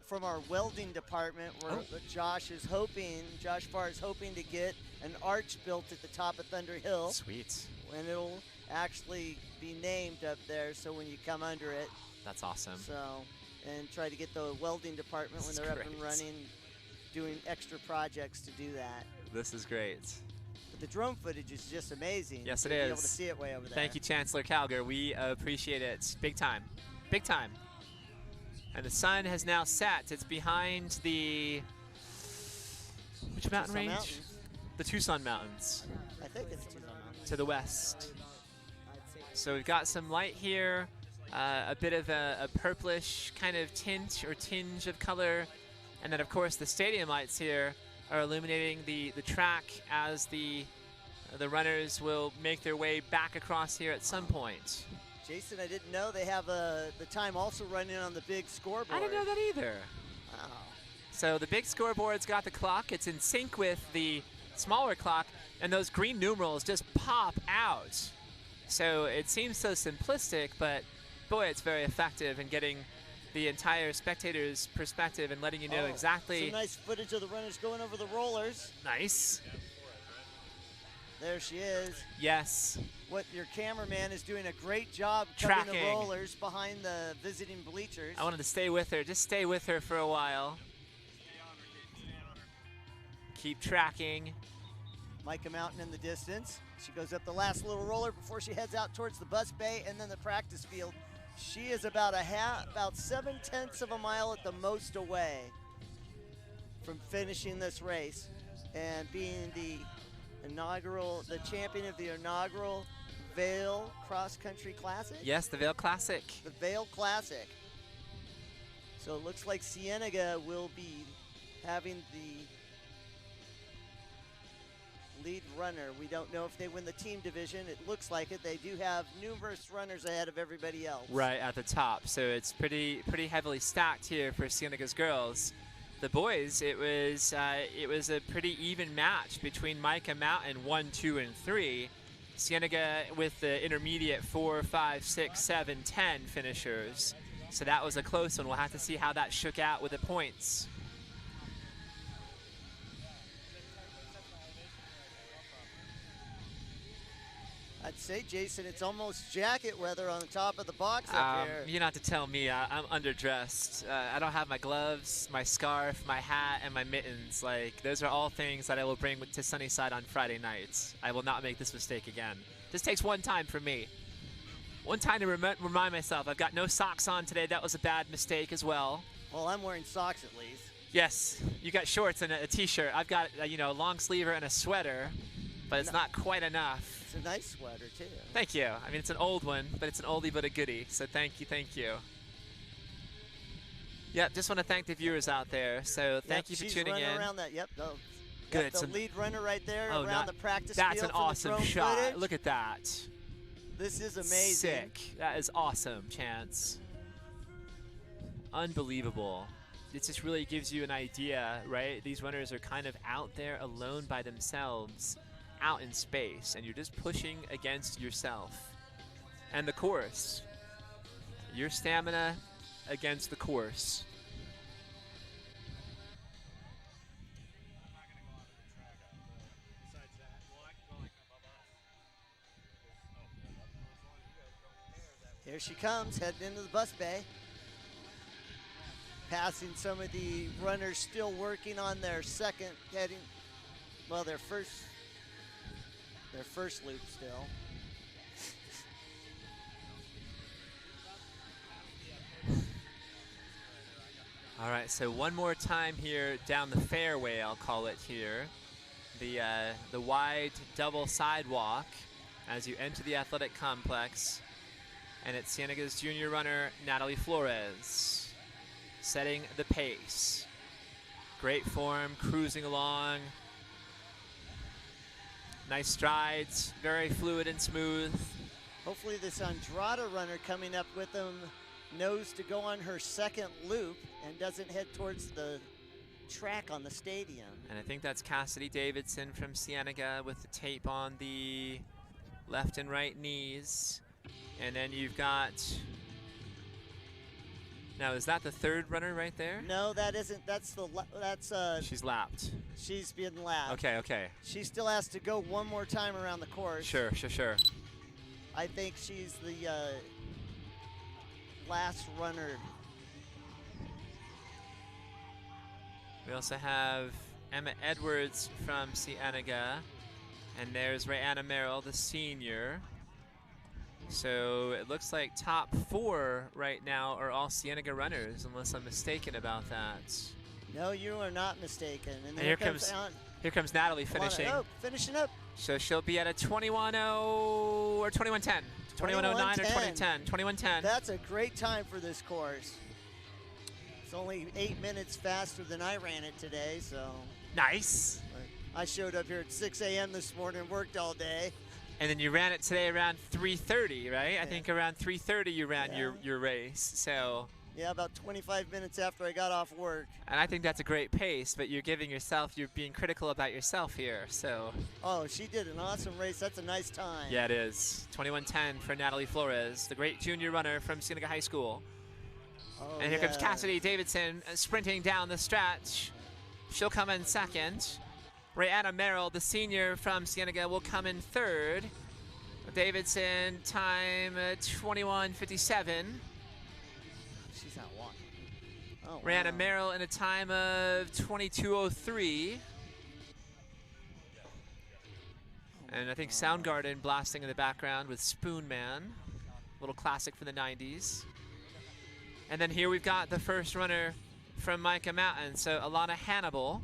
Speaker 5: from our welding department, where Josh Farr is hoping to get an arch built at the top of Thunder Hill.
Speaker 6: Sweet.
Speaker 5: And it'll actually be named up there, so when you come under it.
Speaker 6: That's awesome.
Speaker 5: So, and try to get the welding department when they're up and running, doing extra projects to do that.
Speaker 6: This is great.
Speaker 5: But the drone footage is just amazing.
Speaker 6: Yes, it
Speaker 5: to
Speaker 6: is.
Speaker 5: Be able to see it way over there.
Speaker 6: Thank you, Chancellor Calger. We appreciate it. Big time. Big time. And the sun has now set. It's behind the... Which mountain range?
Speaker 5: Mountains.
Speaker 6: The Tucson Mountains.
Speaker 5: I think it's Tucson Mountains.
Speaker 6: To the west. So we've got some light here, a bit of a purplish kind of tint or tinge of color. And then, of course, the stadium lights here are illuminating the track as the runners will make their way back across here at some point.
Speaker 5: Jason, I didn't know they have the time also running on the big scoreboard.
Speaker 6: I didn't know that either.
Speaker 5: Wow.
Speaker 6: So the big scoreboard's got the clock. It's in sync with the smaller clock, and those green numerals just pop out. So it seems so simplistic, but boy, it's very effective in getting the entire spectator's perspective and letting you know exactly.
Speaker 5: Some nice footage of the runners going over the rollers.
Speaker 6: Nice.
Speaker 5: There she is.
Speaker 6: Yes.
Speaker 5: What your cameraman is doing a great job
Speaker 6: Tracking
Speaker 5: cutting the rollers behind the visiting bleachers.
Speaker 6: I wanted to stay with her. Just stay with her for a while. Keep tracking.
Speaker 5: Mica Mountain in the distance. She goes up the last little roller before she heads out towards the bus bay and then the practice field. She is about about 7/10 of a mile at the most away from finishing this race and being the champion of the inaugural Vail Cross Country Classic.
Speaker 6: Yes, the Vail Classic.
Speaker 5: The Vail Classic. So it looks like Cienega will be having the lead runner. We don't know if they win the team division. It looks like it. They do have numerous runners ahead of everybody else.
Speaker 6: Right at the top. So it's pretty heavily stacked here for Cienega's girls. The boys, it was a pretty even match between Mica Mountain 1, 2, and 3. Cienega with the intermediate 4, 5, 6, 7, 10 finishers. So that was a close one. We'll have to see how that shook out with the points.
Speaker 5: I'd say, Jason, it's almost jacket weather on the top of the box up here.
Speaker 6: You don't have to tell me. I'm underdressed. I don't have my gloves, my scarf, my hat, and my mittens. Like, those are all things that I will bring to Sunnyside on Friday nights. I will not make this mistake again. This takes one time for me. One time to remind myself. I've got no socks on today. That was a bad mistake as well.
Speaker 5: Well, I'm wearing socks at least.
Speaker 6: Yes, you got shorts and a t-shirt. I've got a long sleever and a sweater, but it's not quite enough.
Speaker 5: It's a nice sweater, too.
Speaker 6: Thank you. I mean, it's an old one, but it's an oldie but a goodie. So thank you, thank you. Yep, just want to thank the viewers out there. So thank you for tuning in.
Speaker 5: Around that. Yep. No.
Speaker 6: Good.
Speaker 5: The lead runner right there around the practice
Speaker 6: that's
Speaker 5: field.
Speaker 6: That's an awesome shot. Footage. Look at that.
Speaker 5: This is amazing.
Speaker 6: Sick. That is awesome, Chance. Unbelievable. It just really gives you an idea, right? These runners are kind of out there alone by themselves, out in space, and you're just pushing against yourself and the course. Your stamina against the course.
Speaker 5: Here she comes, heading into the bus bay. Passing some of the runners still working on their second heading, well, their first loop still.
Speaker 6: All right, so one more time here down the fairway, I'll call it here. The wide double sidewalk. as you enter the athletic complex. And it's Cienega's junior runner, Natalie Flores, setting the pace. Great form, cruising along. Nice strides, very fluid and smooth.
Speaker 5: Hopefully this Andrada runner coming up with them knows to go on her second loop and doesn't head towards the track on the stadium.
Speaker 6: And I think that's Cassidy Davidson from Cienega with the tape on the left and right knees. And then you've got, now is that the third runner right there?
Speaker 5: No, that isn't, that's
Speaker 6: She's lapped.
Speaker 5: she's being lapped.
Speaker 6: Okay, okay.
Speaker 5: She still has to go one more time around the course.
Speaker 6: Sure, sure, sure.
Speaker 5: I think she's the last runner.
Speaker 6: We also have Emma Edwards from Cienega, and there's Rayanna Merrill, the senior. So it looks like top 4 right now are all Cienega runners, unless I'm mistaken about that.
Speaker 5: No, you are not mistaken.
Speaker 6: And here comes Natalie finishing.
Speaker 5: Oh, finishing up.
Speaker 6: So she'll be at a 21:0 or 21:10. 21:09 or 20:10. 21:10.
Speaker 5: That's a great time for this course. It's only 8 minutes faster than I ran it today, so.
Speaker 6: Nice.
Speaker 5: I showed up here at 6 a.m. this morning, worked all day.
Speaker 6: And then you ran it today around 3:30, right? Yeah. I think around 3:30 you ran your race. So.
Speaker 5: Yeah, about 25 minutes after I got off work.
Speaker 6: And I think that's a great pace, but you're being critical about yourself here, so.
Speaker 5: Oh, she did an awesome race. That's a nice time.
Speaker 6: Yeah, it is. 21:10 for Natalie Flores, the great junior runner from Cienega High School.
Speaker 5: Oh,
Speaker 6: and here comes Cassidy Davidson sprinting down the stretch. She'll come in second. Rayanna Merrill, the senior from Cienega, will come in third. Davidson, time 21:57.
Speaker 5: She's not walking. Oh,
Speaker 6: Rayanna
Speaker 5: wow.
Speaker 6: Merrill in a time of 22:03. And I think Soundgarden blasting in the background with Spoon Man. Little classic from the 90s. And then here we've got the first runner from Mica Mountain, so Alana Hannibal.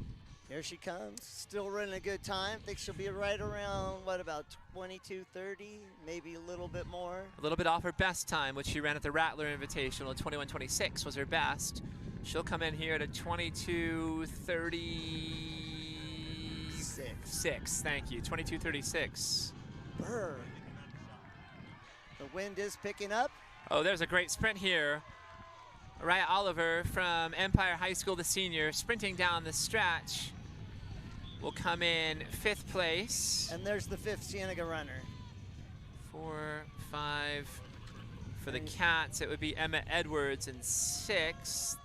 Speaker 5: Here she comes, still running a good time. Think she'll be right around, what, about 22:30, maybe a little bit more.
Speaker 6: A little bit off her best time, which she ran at the Rattler Invitational. 21:26 was her best. She'll come in here at a 22:36. Thank you, 22:36.
Speaker 5: Brr. The wind is picking up.
Speaker 6: Oh, there's a great sprint here. Raya Oliver from Empire High School, the senior, sprinting down the stretch, will come in 5th place.
Speaker 5: And there's the 5th Cienega runner.
Speaker 6: 4, 5. For the Cats, it would be Emma Edwards in 6th.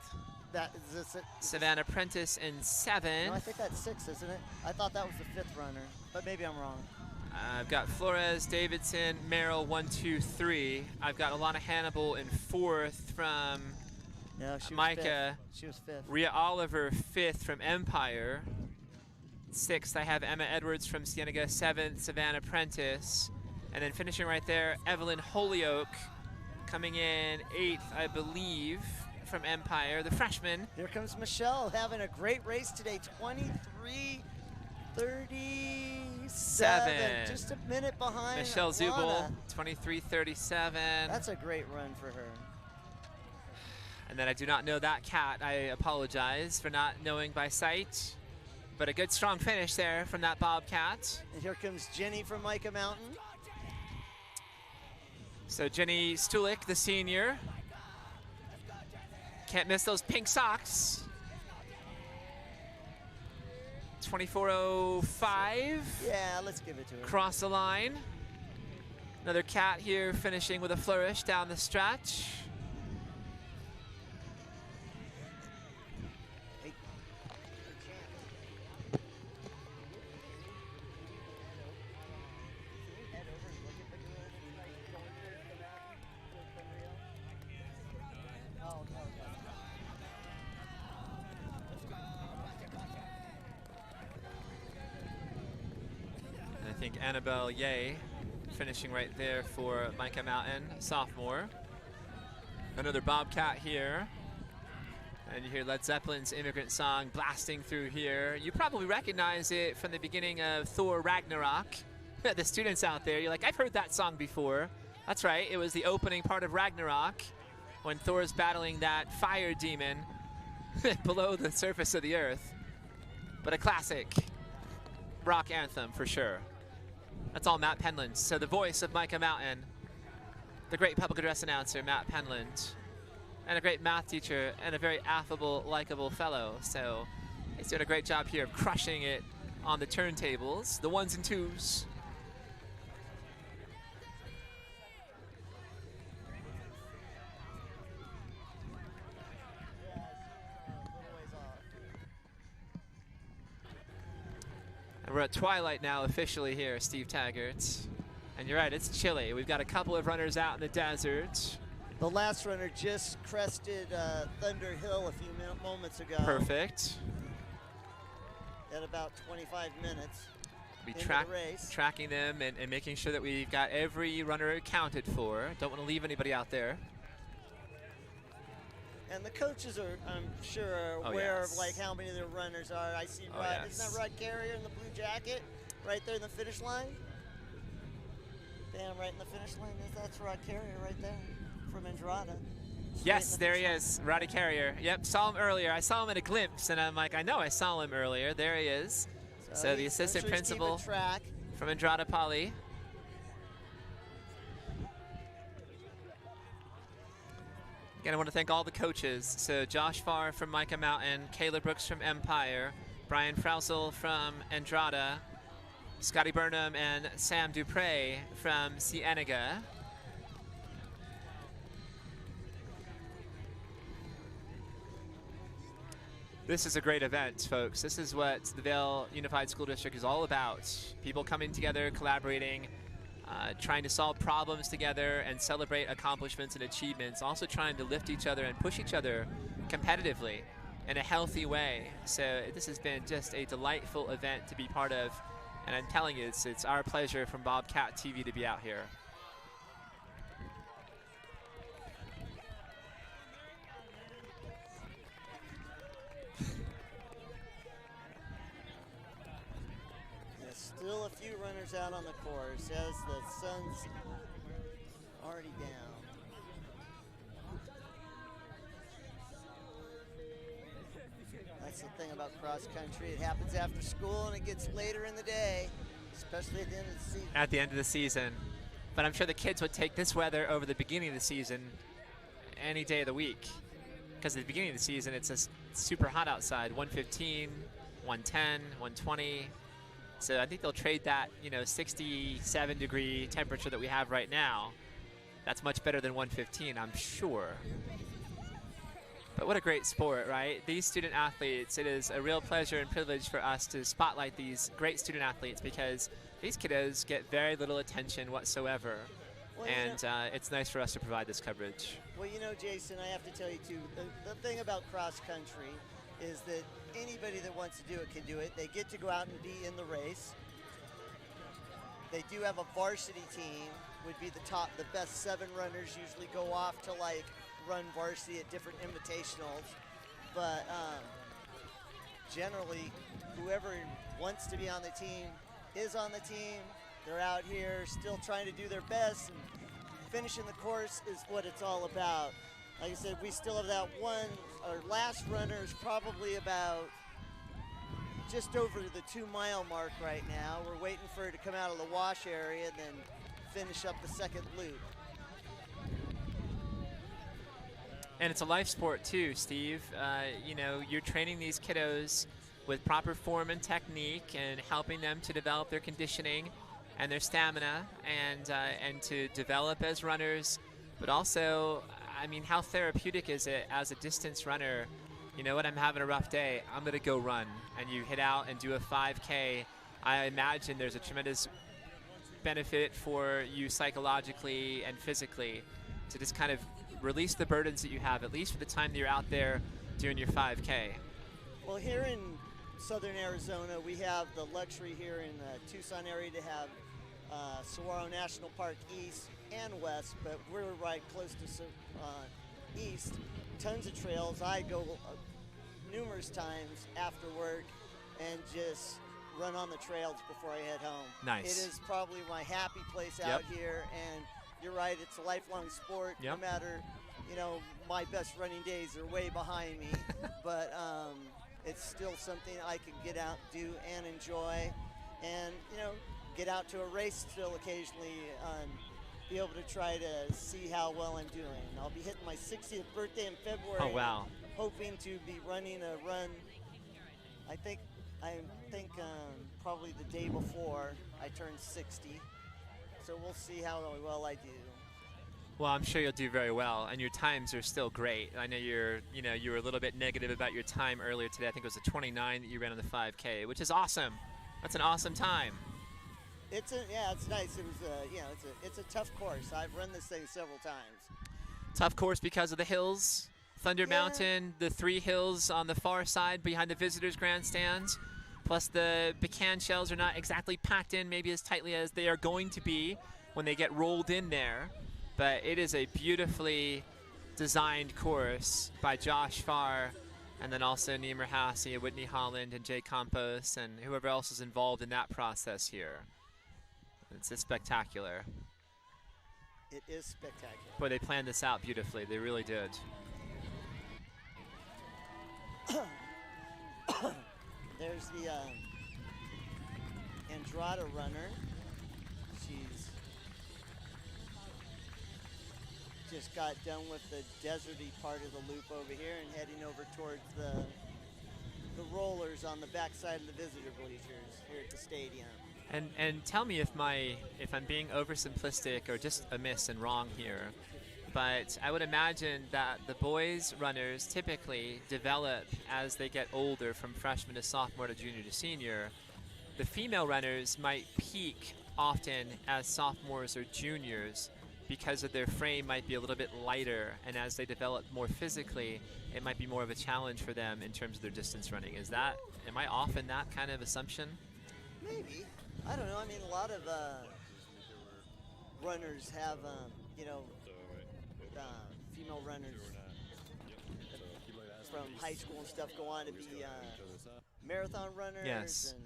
Speaker 5: That is this it?
Speaker 6: Savannah Prentice in 7th.
Speaker 5: No, I think that's 6, isn't it? I thought that was the 5th runner, but maybe I'm wrong.
Speaker 6: I've got Flores, Davidson, Merrill, 1, 2, 3. I've got Alana Hannibal in 4th from
Speaker 5: she was
Speaker 6: Mica.
Speaker 5: 5th. She was 5th.
Speaker 6: Rhea Oliver, 5th from Empire. 6th, I have Emma Edwards from Cienega. 7th, Savannah Prentice. And then finishing right there, Evelyn Holyoke coming in 8th, I believe, from Empire, the freshman.
Speaker 5: Here comes Michelle having a great race today, 23:37. Just a minute behind
Speaker 6: Michelle
Speaker 5: Alana.
Speaker 6: Zubel, 23:37.
Speaker 5: That's a great run for her.
Speaker 6: And then I do not know that cat. I apologize for not knowing by sight. But a good strong finish there from that Bobcat.
Speaker 5: And here comes Jenny from Mica Mountain.
Speaker 6: So Jenny Stulik, the senior. Can't miss those pink socks. 24:05.
Speaker 5: Yeah, let's give it to her.
Speaker 6: Cross the line. Another cat here finishing with a flourish down the stretch. I think Annabelle Ye finishing right there for Mica Mountain, sophomore. Another Bobcat here. And you hear Led Zeppelin's Immigrant Song blasting through here. You probably recognize it from the beginning of Thor Ragnarok. the students out there, you're like, I've heard that song before. That's right, it was the opening part of Ragnarok when Thor's battling that fire demon below the surface of the earth. But a classic rock anthem for sure. That's all Matt Penland. So the voice of Mica Mountain, the great public address announcer, Matt Penland, and a great math teacher and a very affable, likable fellow. So he's doing a great job here of crushing it on the turntables, the ones and twos. And we're at twilight now officially here, Steve Taggart. And you're right, it's chilly. We've got a couple of runners out in the desert.
Speaker 5: The last runner just crested Thunder Hill a few moments ago.
Speaker 6: Perfect.
Speaker 5: At about 25 minutes.
Speaker 6: Be
Speaker 5: into the race.
Speaker 6: tracking them and making sure that we've got every runner accounted for. Don't want to leave anybody out there.
Speaker 5: And the coaches are, I'm sure, are aware of like how many of their runners are. I see Rod, isn't that Rod Carrier in the blue jacket right there in the finish line? Damn, right in the finish line. That's Rod Carrier right there from Andrada.
Speaker 6: Yes, there he is, Roddy Carrier. Yep, saw him earlier. I saw him at a glimpse, and I'm like, I know I saw him earlier. There he is. So the assistant principal from Andrada Poly. Again, I want to thank all the coaches. So Josh Farr from Mica Mountain, Kayla Brooks from Empire, Brian Frausel from Andrada, Scotty Burnham and Sam Dupre from Cienega. This is a great event, folks. This is what the Vail Unified School District is all about. People coming together, collaborating, trying to solve problems together and celebrate accomplishments and achievements, also trying to lift each other and push each other competitively in a healthy way. So this has been just a delightful event to be part of, and I'm telling you, it's our pleasure from Bobcat TV to be out here.
Speaker 5: Still a few runners out on the course as the sun's already down. That's the thing about cross country. It happens after school and it gets later in the day, especially at the end of the season.
Speaker 6: At the end of the season. But I'm sure the kids would take this weather over the beginning of the season any day of the week. Because at the beginning of the season, it's just super hot outside, 115, 110, 120. So I think they'll trade that, 67-degree temperature that we have right now. That's much better than 115, I'm sure. But what a great sport, right? These student athletes, it is a real pleasure and privilege for us to spotlight these great student athletes because these kiddos get very little attention whatsoever. Well, and it's nice for us to provide this coverage.
Speaker 5: Well, Jason, I have to tell you, too, the thing about cross country is that anybody that wants to do it can do it. They get to go out and be in the race. They do have a varsity team, would be the best 7 runners usually go off to run varsity at different invitationals. But generally, whoever wants to be on the team is on the team. They're out here still trying to do their best, and finishing the course is what it's all about. Like I said, we still have that one. Our last runner is probably about just over the 2-mile mark right now. We're waiting for her to come out of the wash area and then finish up the second loop.
Speaker 6: And it's a life sport too, Steve. You're training these kiddos with proper form and technique and helping them to develop their conditioning and their stamina and to develop as runners, but also, how therapeutic is it as a distance runner? You know what, I'm having a rough day, I'm gonna go run. And you hit out and do a 5K. I imagine there's a tremendous benefit for you psychologically and physically to just kind of release the burdens that you have, at least for the time that you're out there doing your 5K.
Speaker 5: Well, here in southern Arizona, we have the luxury here in the Tucson area to have Saguaro National Park East and West, but we're right close to East. Tons of trails. I go numerous times after work and just run on the trails before I head home.
Speaker 6: Nice.
Speaker 5: It is probably my happy place out here, and you're right, it's a lifelong sport. No matter, you know, my best running days are way behind me, but it's still something I can get out, do, and enjoy, and, you know, get out to a race still occasionally and be able to try to see how well I'm doing. I'll be hitting my 60th birthday in February.
Speaker 6: Oh, wow.
Speaker 5: Hoping to be running a run, I think probably the day before I turn 60. So we'll see how well I do.
Speaker 6: Well, I'm sure you'll do very well, and your times are still great. I know you were a little bit negative about your time earlier today. I think it was a 29 that you ran on the 5K, which is awesome. That's an awesome time.
Speaker 5: It's nice. It was it's a tough course. I've run this thing several times.
Speaker 6: Tough course because of the hills. Thunder Mountain, the 3 hills on the far side behind the visitors' grandstands, plus the pecan shells are not exactly packed in maybe as tightly as they are going to be when they get rolled in there. But it is a beautifully designed course by Josh Farr, and then also Niemer Hasse, Whitney Holland, and Jay Campos, and whoever else is involved in that process here. It's spectacular.
Speaker 5: It is spectacular.
Speaker 6: Boy, they planned this out beautifully. They really did.
Speaker 5: There's the Andrada runner. She's just got done with the deserty part of the loop over here and heading over towards the rollers on the backside of the visitor bleachers here at the stadium.
Speaker 6: And tell me if I'm being oversimplistic or just amiss and wrong here, but I would imagine that the boys runners typically develop as they get older, from freshman to sophomore to junior to senior. The female runners might peak often as sophomores or juniors because of their frame might be a little bit lighter, and as they develop more physically, it might be more of a challenge for them in terms of their distance running. Am I off in that kind of assumption?
Speaker 5: Maybe. I don't know. I mean, a lot of runners have, female runners from high school and stuff go on to be marathon runners.
Speaker 6: Yes.
Speaker 5: And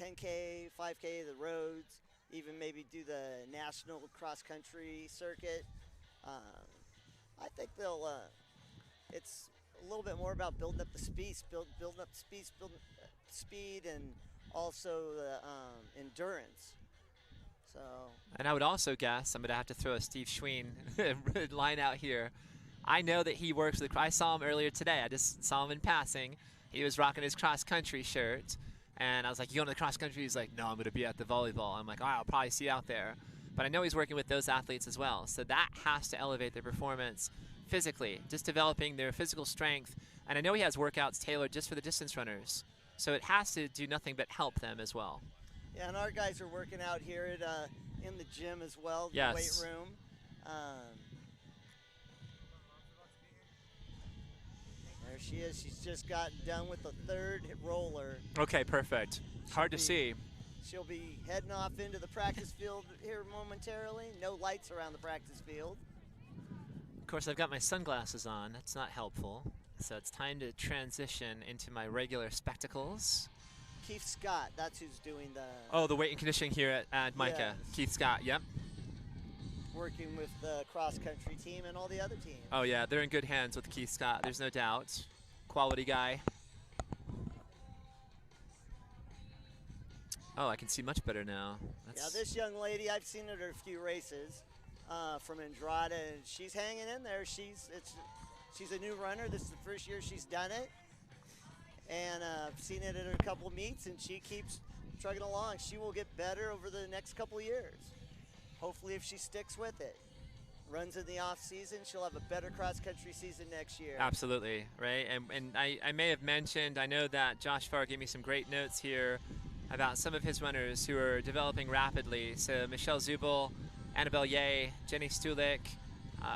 Speaker 5: 10K, 5K, the roads, even maybe do the national cross-country circuit. I think they'll, it's a little bit more about building up the speed, building up speed, and also the endurance. So.
Speaker 6: And I would also guess, I'm going to have to throw a Steve Schween line out here. I know that he works with, I saw him earlier today. I just saw him in passing. He was rocking his cross-country shirt. And I was like, you going to the cross-country? He's like, no, I'm going to be at the volleyball. I'm like, all right, I'll probably see you out there. But I know he's working with those athletes as well. So that has to elevate their performance physically, just developing their physical strength. And I know he has workouts tailored just for the distance runners. So it has to do nothing but help them as well.
Speaker 5: Yeah, and our guys are working out here at in the gym as well, the
Speaker 6: yes.
Speaker 5: weight room. There she is. She's just gotten done with the 3rd roller.
Speaker 6: Okay, perfect. Hard to see.
Speaker 5: She'll be heading off into the practice field here momentarily. No lights around the practice field.
Speaker 6: Of course, I've got my sunglasses on. That's not helpful. So it's time to transition into my regular spectacles.
Speaker 5: Keith Scott, that's who's doing the...
Speaker 6: Oh, the weight and conditioning here at Mica.
Speaker 5: Yes.
Speaker 6: Keith Scott, yep.
Speaker 5: Working with the cross-country team and all the other teams.
Speaker 6: Oh, yeah, they're in good hands with Keith Scott. There's no doubt. Quality guy. Oh, I can see much better now.
Speaker 5: Yeah, this young lady, I've seen her at a few races from Andrada, and she's hanging in there. She's a new runner. This is the first year she's done it. And I've seen it at a couple meets, and she keeps trucking along. She will get better over the next couple of years. Hopefully, if she sticks with it. Runs in the off season, she'll have a better cross-country season next year.
Speaker 6: Absolutely, right? And I may have mentioned, I know that Josh Farr gave me some great notes here about some of his runners who are developing rapidly. So Michelle Zubel, Annabelle Ye, Jenny Stulik,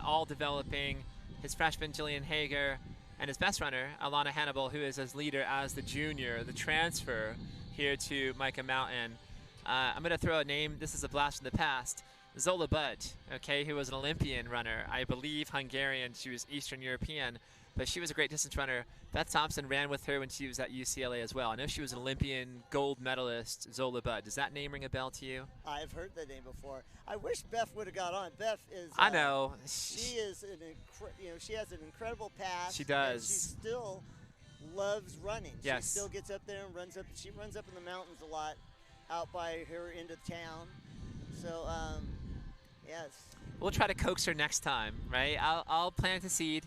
Speaker 6: all developing. His freshman, Jillian Hager, and his best runner, Alana Hannibal, who is as leader as the junior, the transfer here to Mica Mountain. I'm going to throw a name. This is a blast from the past. Zola Budd, okay, who was an Olympian runner, I believe Hungarian. She was Eastern European, but she was a great distance runner. Beth Thompson ran with her when she was at UCLA as well. I know she was an Olympian gold medalist, Zola Budd. Does that name ring a bell to you?
Speaker 5: I've heard that name before. I wish Beth would have got on. Beth is.
Speaker 6: I know.
Speaker 5: She is she has an incredible past.
Speaker 6: She does.
Speaker 5: And she still loves running.
Speaker 6: Yes.
Speaker 5: She still gets up there and runs up. She runs up in the mountains a lot, out by her end of town. So, yes.
Speaker 6: We'll try to coax her next time, right? I'll plant a seed.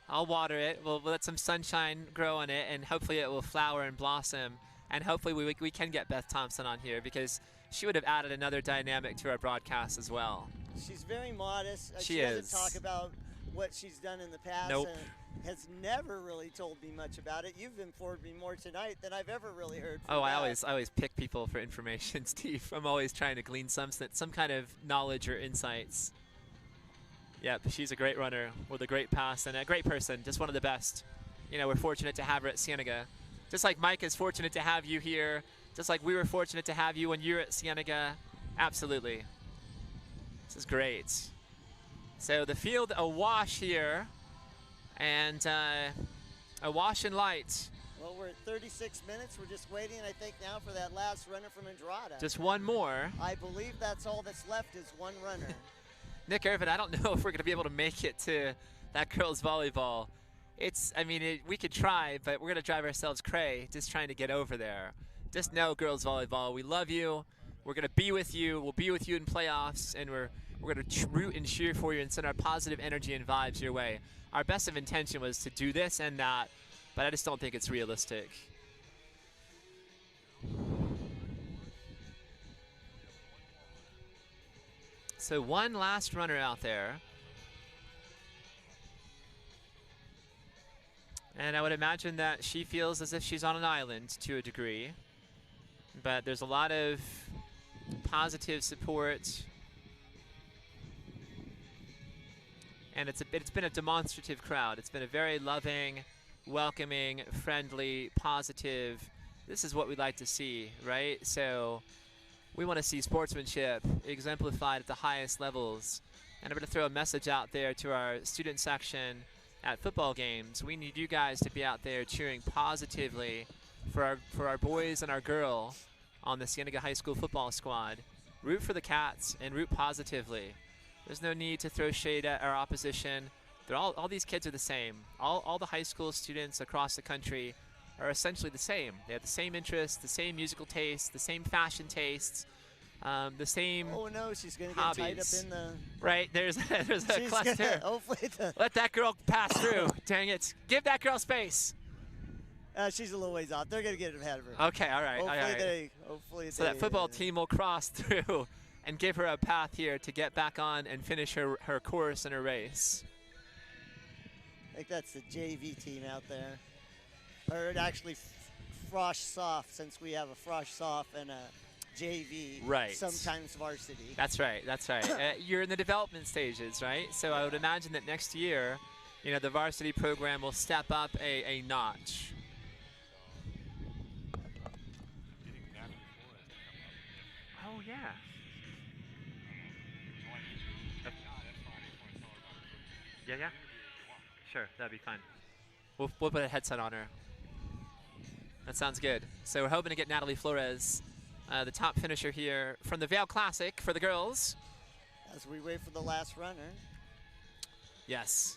Speaker 6: I'll water it. We'll let some sunshine grow on it, and hopefully it will flower and blossom. And hopefully we can get Beth Thompson on here, because she would have added another dynamic to our broadcast as well.
Speaker 5: She's very modest.
Speaker 6: She
Speaker 5: doesn't
Speaker 6: is.
Speaker 5: talk about what she's done in the past.
Speaker 6: Nope.
Speaker 5: And has never really told me much about it. You've informed me more tonight than I've ever really heard from
Speaker 6: Oh, I
Speaker 5: Beth.
Speaker 6: always pick people for information, Steve. I'm always trying to glean some kind of knowledge or insights. Yep, she's a great runner with a great pass and a great person, just one of the best. You know, we're fortunate to have her at Cienega. Just like Mike is fortunate to have you here, just like we were fortunate to have you when you were at Cienega. Absolutely. This is great. So the field awash here, and awash in light.
Speaker 5: Well, we're at 36 minutes. We're just waiting, I think, now for that last runner from Andrada.
Speaker 6: Just one more.
Speaker 5: I believe that's all that's left is one runner.
Speaker 6: Nick Irvin, I don't know if we're going to be able to make it to that girls' volleyball. We could try, but we're going to drive ourselves cray just trying to get over there. Just know, girls' volleyball, we love you. We're going to be with you. We'll be with you in playoffs, and we're going to root and cheer for you and send our positive energy and vibes your way. Our best of intention was to do this and that, but I just don't think it's realistic. So one last runner out there. And I would imagine that she feels as if she's on an island to a degree. But there's a lot of positive support. And it's been a demonstrative crowd. It's been a very loving, welcoming, friendly, positive. This is what we'd like to see, right? So we want to see sportsmanship exemplified at the highest levels. And I'm going to throw a message out there to our student section at football games. We need you guys to be out there cheering positively for our boys and our girl on the Cienega High School football squad. Root for the Cats and root positively. There's no need to throw shade at our opposition. All these kids are the same. All the high school students across the country are essentially the same. They have the same interests, the same musical tastes, the same fashion tastes, the same
Speaker 5: Oh no, she's going to get
Speaker 6: hobbies.
Speaker 5: tied up in the...
Speaker 6: Right, there's a
Speaker 5: She's
Speaker 6: cluster.
Speaker 5: hopefully
Speaker 6: Let that girl pass through. Dang it. Give that girl space.
Speaker 5: she's a little ways off. They're going to get ahead of her.
Speaker 6: Okay, all right.
Speaker 5: Hopefully
Speaker 6: So that football team will cross through and give her a path here to get back on and finish her course and her race.
Speaker 5: I think that's the JV team out there. Or actually Frosh Soft, since we have a Frosh Soft and a JV.
Speaker 6: Right.
Speaker 5: Sometimes varsity.
Speaker 6: That's right. You're in the development stages, right? So I would imagine that next year, the varsity program will step up a notch. Oh, yeah. Yeah. Sure, that'd be fine. We'll put a headset on her. That sounds good. So we're hoping to get Natalie Flores, the top finisher here from the Vail Classic for the girls.
Speaker 5: As we wait for the last runner.
Speaker 6: Yes.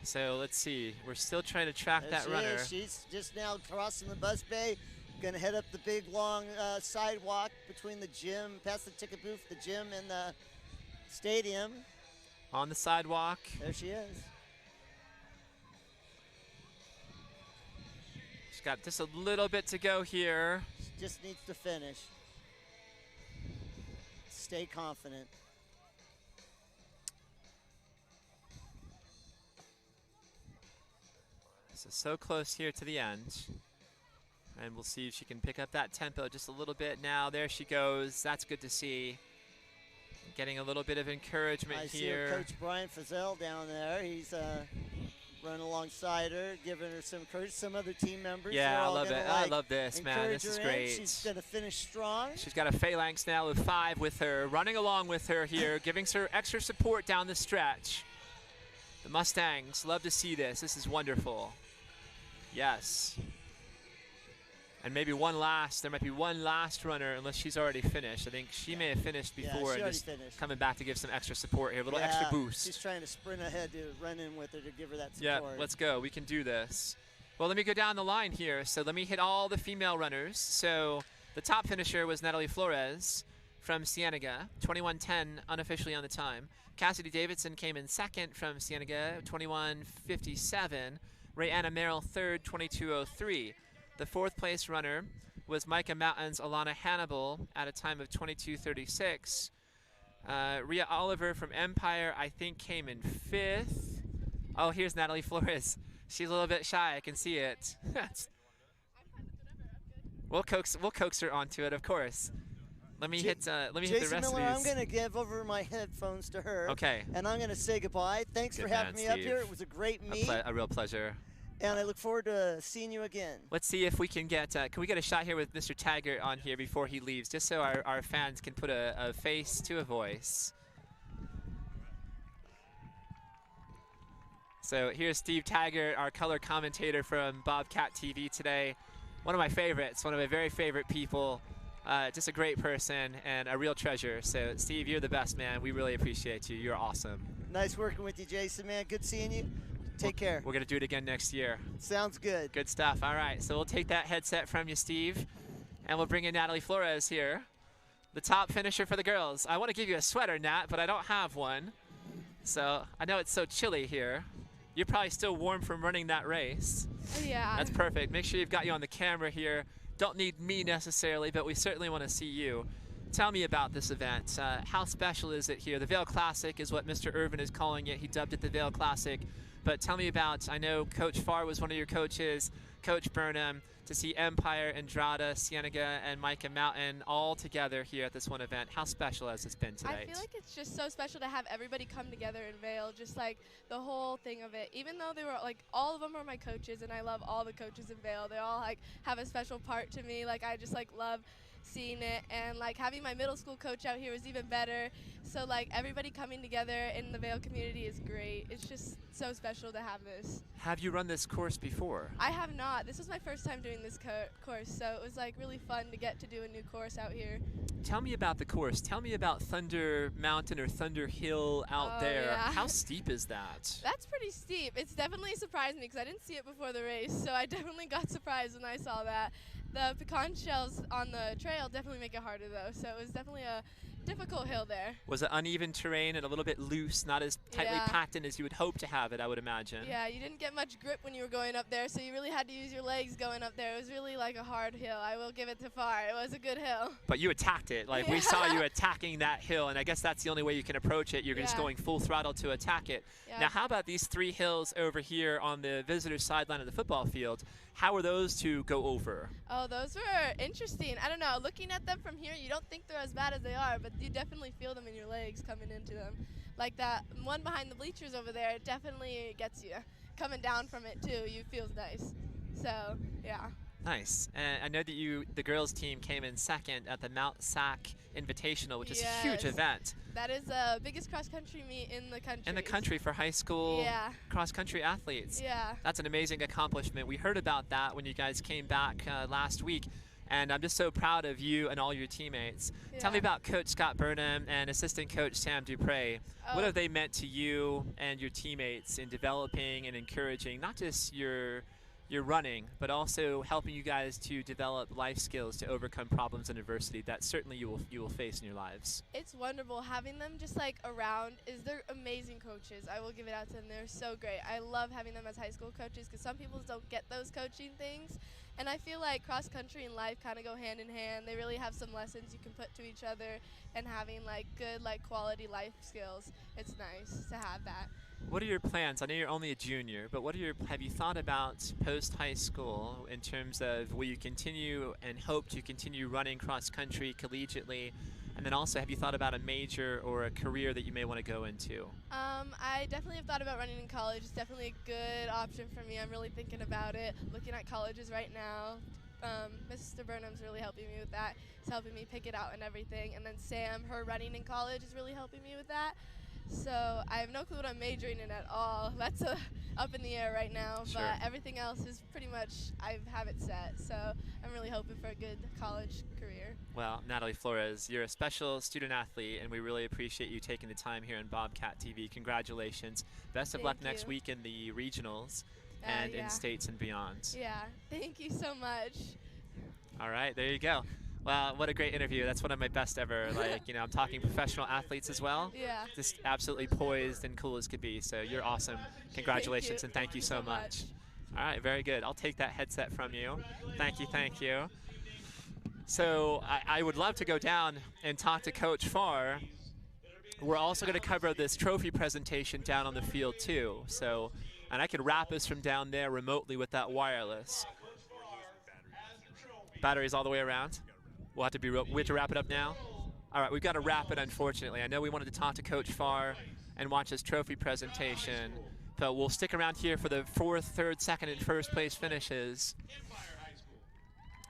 Speaker 6: So let's see. We're still trying to track
Speaker 5: There
Speaker 6: that
Speaker 5: she
Speaker 6: runner.
Speaker 5: is. She's just now crossing the bus bay. Going to head up the big, long sidewalk between the gym, past the ticket booth, the gym, and the stadium.
Speaker 6: On the sidewalk.
Speaker 5: There she is.
Speaker 6: She's got just a little bit to go here.
Speaker 5: She just needs to finish. Stay confident.
Speaker 6: So close here to the end. And we'll see if she can pick up that tempo just a little bit now. There she goes. That's good to see. Getting a little bit of encouragement
Speaker 5: I
Speaker 6: here.
Speaker 5: see Coach Brian Fazell down there. He's run alongside her, giving her some encouragement. Some other team members.
Speaker 6: Yeah,
Speaker 5: are
Speaker 6: I
Speaker 5: all
Speaker 6: love
Speaker 5: gonna,
Speaker 6: it.
Speaker 5: like,
Speaker 6: I love this, man.
Speaker 5: encourage
Speaker 6: This is
Speaker 5: her in.
Speaker 6: great.
Speaker 5: She's going to finish strong.
Speaker 6: She's got a phalanx now of 5 with her, running along with her here, giving her extra support down the stretch. The Mustangs love to see this. This is wonderful. Yes. And maybe there might be one last runner, unless she's already finished. I think she may have finished before and just coming back to give some extra support here, a little extra boost.
Speaker 5: She's trying to sprint ahead to run in with her to give her that support.
Speaker 6: Yeah, let's go. We can do this. Well, let me go down the line here. So let me hit all the female runners. So the top finisher was Natalie Flores from Cienega, 21:10 unofficially on the time. Cassidy Davidson came in second from Cienega, 21:57. Rayanna Merrill third, 22:03. The fourth place runner was Mica Mountain's Alana Hannibal at a time of 22:36. Rhea Oliver from Empire, I think, came in fifth. Oh, here's Natalie Flores. She's a little bit shy. I can see it. We'll coax her onto it, of course. Let me hit the rest
Speaker 5: Miller,
Speaker 6: of these.
Speaker 5: I'm going to give over my headphones to her.
Speaker 6: Okay.
Speaker 5: And I'm going to say goodbye. Thanks for having me up here. It was a great meet.
Speaker 6: A real pleasure.
Speaker 5: And I look forward to seeing you again.
Speaker 6: Let's see if we can get a shot here with Mr. Taggart on here before he leaves, just so our fans can put a face to a voice. So here's Steve Taggart, our color commentator from Bobcat TV today. One of my favorites, one of my very favorite people. Just a great person and a real treasure. So Steve, you're the best, man. We really appreciate you. You're awesome.
Speaker 5: Nice working with you, Jason, man. Good seeing you. Take care.
Speaker 6: We're going to do it again next year.
Speaker 5: Sounds good.
Speaker 6: Good stuff. All right, so we'll take that headset from you, Steve, and we'll bring in Natalie Flores here, the top finisher for the girls. I want to give you a sweater, Nat, but I don't have one. So I know it's so chilly here. You're probably still warm from running that race.
Speaker 8: Yeah.
Speaker 6: That's perfect. Make sure you've got you on the camera here. Don't need me necessarily, but we certainly want to see you. Tell me about this event. How special is it here? The Vail Classic is what Mr. Irvin is calling it. He dubbed it the Vail Classic. But tell me about, I know Coach Farr was one of your coaches, Coach Burnham, to see Empire, Andrada, Cienega, and Mica Mountain all together here at this one event. How special has this been tonight?
Speaker 8: I feel like it's just so special to have everybody come together in Vail, just like the whole thing of it. Even though they were like, all of them are my coaches, and I love all the coaches in Vail. They all like have a special part to me. Like I just like love seeing it, and like having my middle school coach out here was even better. So like everybody coming together in the Vail community is great. It's just so special to have this.
Speaker 6: Have you run this course before?
Speaker 8: I have not. This was my first time doing this course, so it was like really fun to get to do a new course out here.
Speaker 6: Tell me about the course. Tell me about Thunder Mountain or Thunder Hill out there.
Speaker 8: Yeah.
Speaker 6: How steep is that?
Speaker 8: That's pretty steep. It's definitely surprised me because I didn't see it before the race, so I definitely got surprised when I saw that. The pecan shells on the trail definitely make it harder though, so it was definitely a difficult hill there.
Speaker 6: Was it uneven terrain and a little bit loose, not as tightly packed in as you would hope to have it, I would imagine?
Speaker 8: Yeah, you didn't get much grip when you were going up there, so you really had to use your legs going up there. It was really like a hard hill. I will give it to Farr. It was a good hill.
Speaker 6: But you attacked it. Like we saw you attacking that hill, and I guess that's the only way you can approach it. You're just going full throttle to attack it. Now, how about these 3 hills over here on the visitor sideline of the football field? How are those to go over?
Speaker 8: Oh, those were interesting. I don't know. Looking at them from here, you don't think they're as bad as they are, but you definitely feel them in your legs coming into them. Like that one behind the bleachers over there, it definitely gets you. Coming down from it, too, you feels nice. So, yeah.
Speaker 6: Nice. And I know that the girls team came in second at the Mount Sac Invitational, which is a huge event.
Speaker 8: That is the biggest cross-country meet in the country.
Speaker 6: In the country for high school cross-country athletes.
Speaker 8: Yeah.
Speaker 6: That's an amazing accomplishment. We heard about that when you guys came back last week, and I'm just so proud of you and all your teammates.
Speaker 8: Yeah.
Speaker 6: Tell me about Coach Scott Burnham and assistant coach Sam Dupre. What have they meant to you and your teammates in developing and encouraging not just your running, but also helping you guys to develop life skills to overcome problems and adversity that certainly you will face in your lives?
Speaker 8: It's wonderful having them just like around. They're amazing coaches. I will give it out to them. They're so great. I love having them as high school coaches because some people don't get those coaching things. And I feel like cross country and life kind of go hand in hand. They really have some lessons you can put to each other, and having like good like quality life skills. It's nice to have that.
Speaker 6: What are your plans? I know you're only a junior, but have you thought about post-high school in terms of will you continue and hope to continue running cross-country collegiately? And then also, have you thought about a major or a career that you may want to go into?
Speaker 8: I definitely have thought about running in college. It's definitely a good option for me. I'm really thinking about it, looking at colleges right now. Mr. Burnham's really helping me with that. He's helping me pick it out and everything. And then Sam, her running in college, is really helping me with that. So I have no clue what I'm majoring in at all. That's up in the air right now.
Speaker 6: Sure.
Speaker 8: But everything else is pretty much, I have it set. So I'm really hoping for a good college career.
Speaker 6: Well, Natalie Flores, you're a special student athlete, and we really appreciate you taking the time here on Bobcat TV. Congratulations. Best of luck
Speaker 8: Thank
Speaker 6: next
Speaker 8: you.
Speaker 6: week in the regionals and
Speaker 8: Yeah.
Speaker 6: in states and beyond.
Speaker 8: Yeah, thank you so much.
Speaker 6: All right, there you go. Well, what a great interview. That's one of my best ever. Like, you know, I'm talking professional athletes as well.
Speaker 8: Yeah.
Speaker 6: Just absolutely poised and cool as could be. So you're awesome. Congratulations, and thank you so much. All right, very good. I'll take that headset from you. Thank you, thank you. So I would love to go down and talk to Coach Farr. We're also going to cover this trophy presentation down on the field too. So, and I could wrap us from down there remotely with that wireless. Batteries all the way around. We'll have to we have to wrap it up now. All right, we've got to wrap it, unfortunately. I know we wanted to talk to Coach Farr and watch his trophy presentation, but we'll stick around here for the 4th, 3rd, 2nd, and 1st place finishes.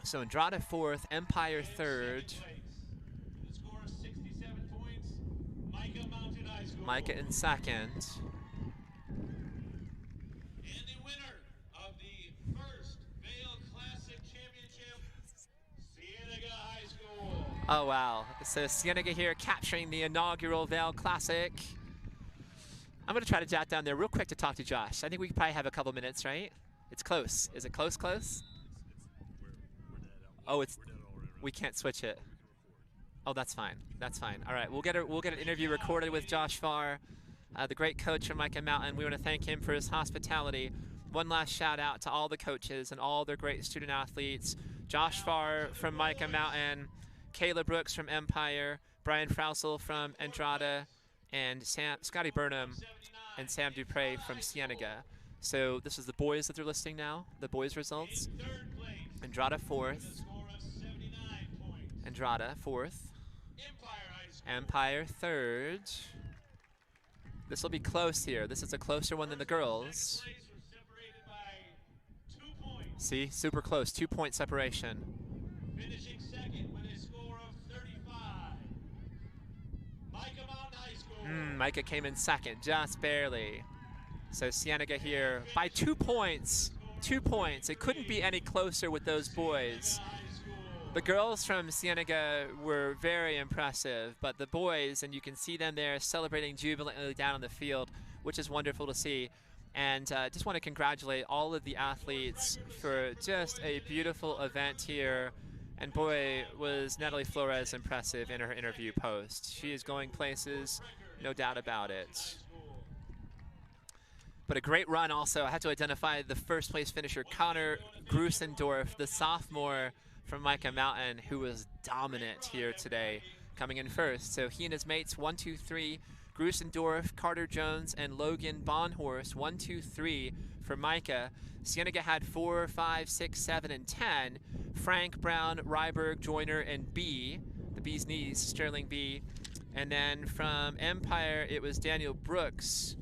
Speaker 6: So Andrada 4th, Empire 3rd. Mica in 2nd.
Speaker 4: And the winner of the first Vail Classic Championship, Cienega High School.
Speaker 6: Oh, wow. So Cienega here capturing the inaugural Vail Classic. I'm going to try to jot down there real quick to talk to Josh. I think we could probably have a couple minutes, right? It's close. Is it close, close? Oh, we can't switch it. Oh, that's fine. That's fine. All right, we'll get an interview recorded with Josh Farr, the great coach from Mica Mountain. We want to thank him for his hospitality. One last shout out to all the coaches and all their great student athletes. Josh Farr from Mica Mountain, Kayla Brooks from Empire, Brian Frausel from Andrada, and Scotty Burnham and Sam Dupre from Cienega. So this is the boys that they're listing now, the boys results. Andrada 4th. Andrada 4th. Empire 3rd. This will be close here. This is a closer one than the girls. See, super close, 2-point separation.
Speaker 4: Finishing second with a score of 35. Mica Mountain High School.
Speaker 6: Mica came in 2nd, just barely. So Cienega here by 2 points. 2 points. It couldn't be any closer with those boys. The girls from Cienega were very impressive, but the boys, and you can see them there celebrating jubilantly down on the field, which is wonderful to see. And just want to congratulate all of the athletes for just a beautiful event here. And boy, was Natalie Flores impressive in her interview post. She is going places, no doubt about it. But a great run also. I had to identify the 1st place finisher, Connor Grusendorf, the sophomore from Mica Mountain, who was dominant here today, coming in 1st. So he and his mates, 1, 2, 3, Grusendorf, Carter Jones, and Logan Bonhorst, 1, 2, 3 for Mica. Cienega had 4, 5, 6, 7, and 10. Frank, Brown, Ryberg, Joyner, and B, the B's knees, Sterling B. And then from Empire, it was Daniel Brooks,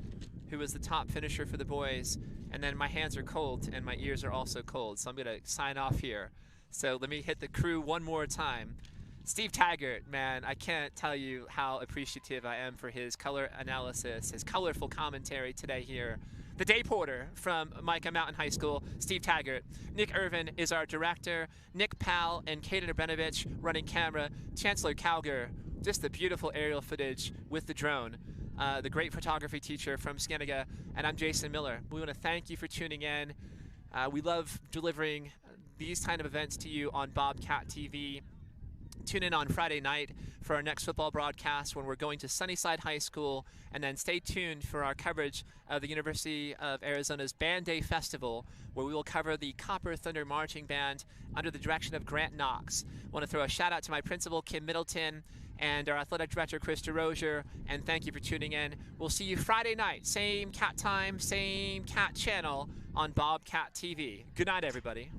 Speaker 6: who was the top finisher for the boys. And then my hands are cold, and my ears are also cold, so I'm going to sign off here. So let me hit the crew one more time. Steve Taggart, man, I can't tell you how appreciative I am for his color analysis, his colorful commentary today here. The day porter from Mica Mountain High School, Steve Taggart. Nick Irvin is our director. Nick Powell and Kaden Abranovich running camera. Chancellor Calger, just the beautiful aerial footage with the drone. The great photography teacher from Cienega. And I'm Jason Miller. We want to thank you for tuning in. We love delivering these kind of events to you on Bobcat TV. Tune in on Friday night for our next football broadcast when we're going to Sunnyside High School, and then stay tuned for our coverage of the University of Arizona's Band Day Festival, where we will cover the Copper Thunder Marching Band under the direction of Grant Knox. I want to throw a shout out to my principal, Kim Middleton, and our athletic director, Chris DeRozier, and thank you for tuning in. We'll see you Friday night, same cat time, same cat channel on Bobcat TV. Good night, everybody.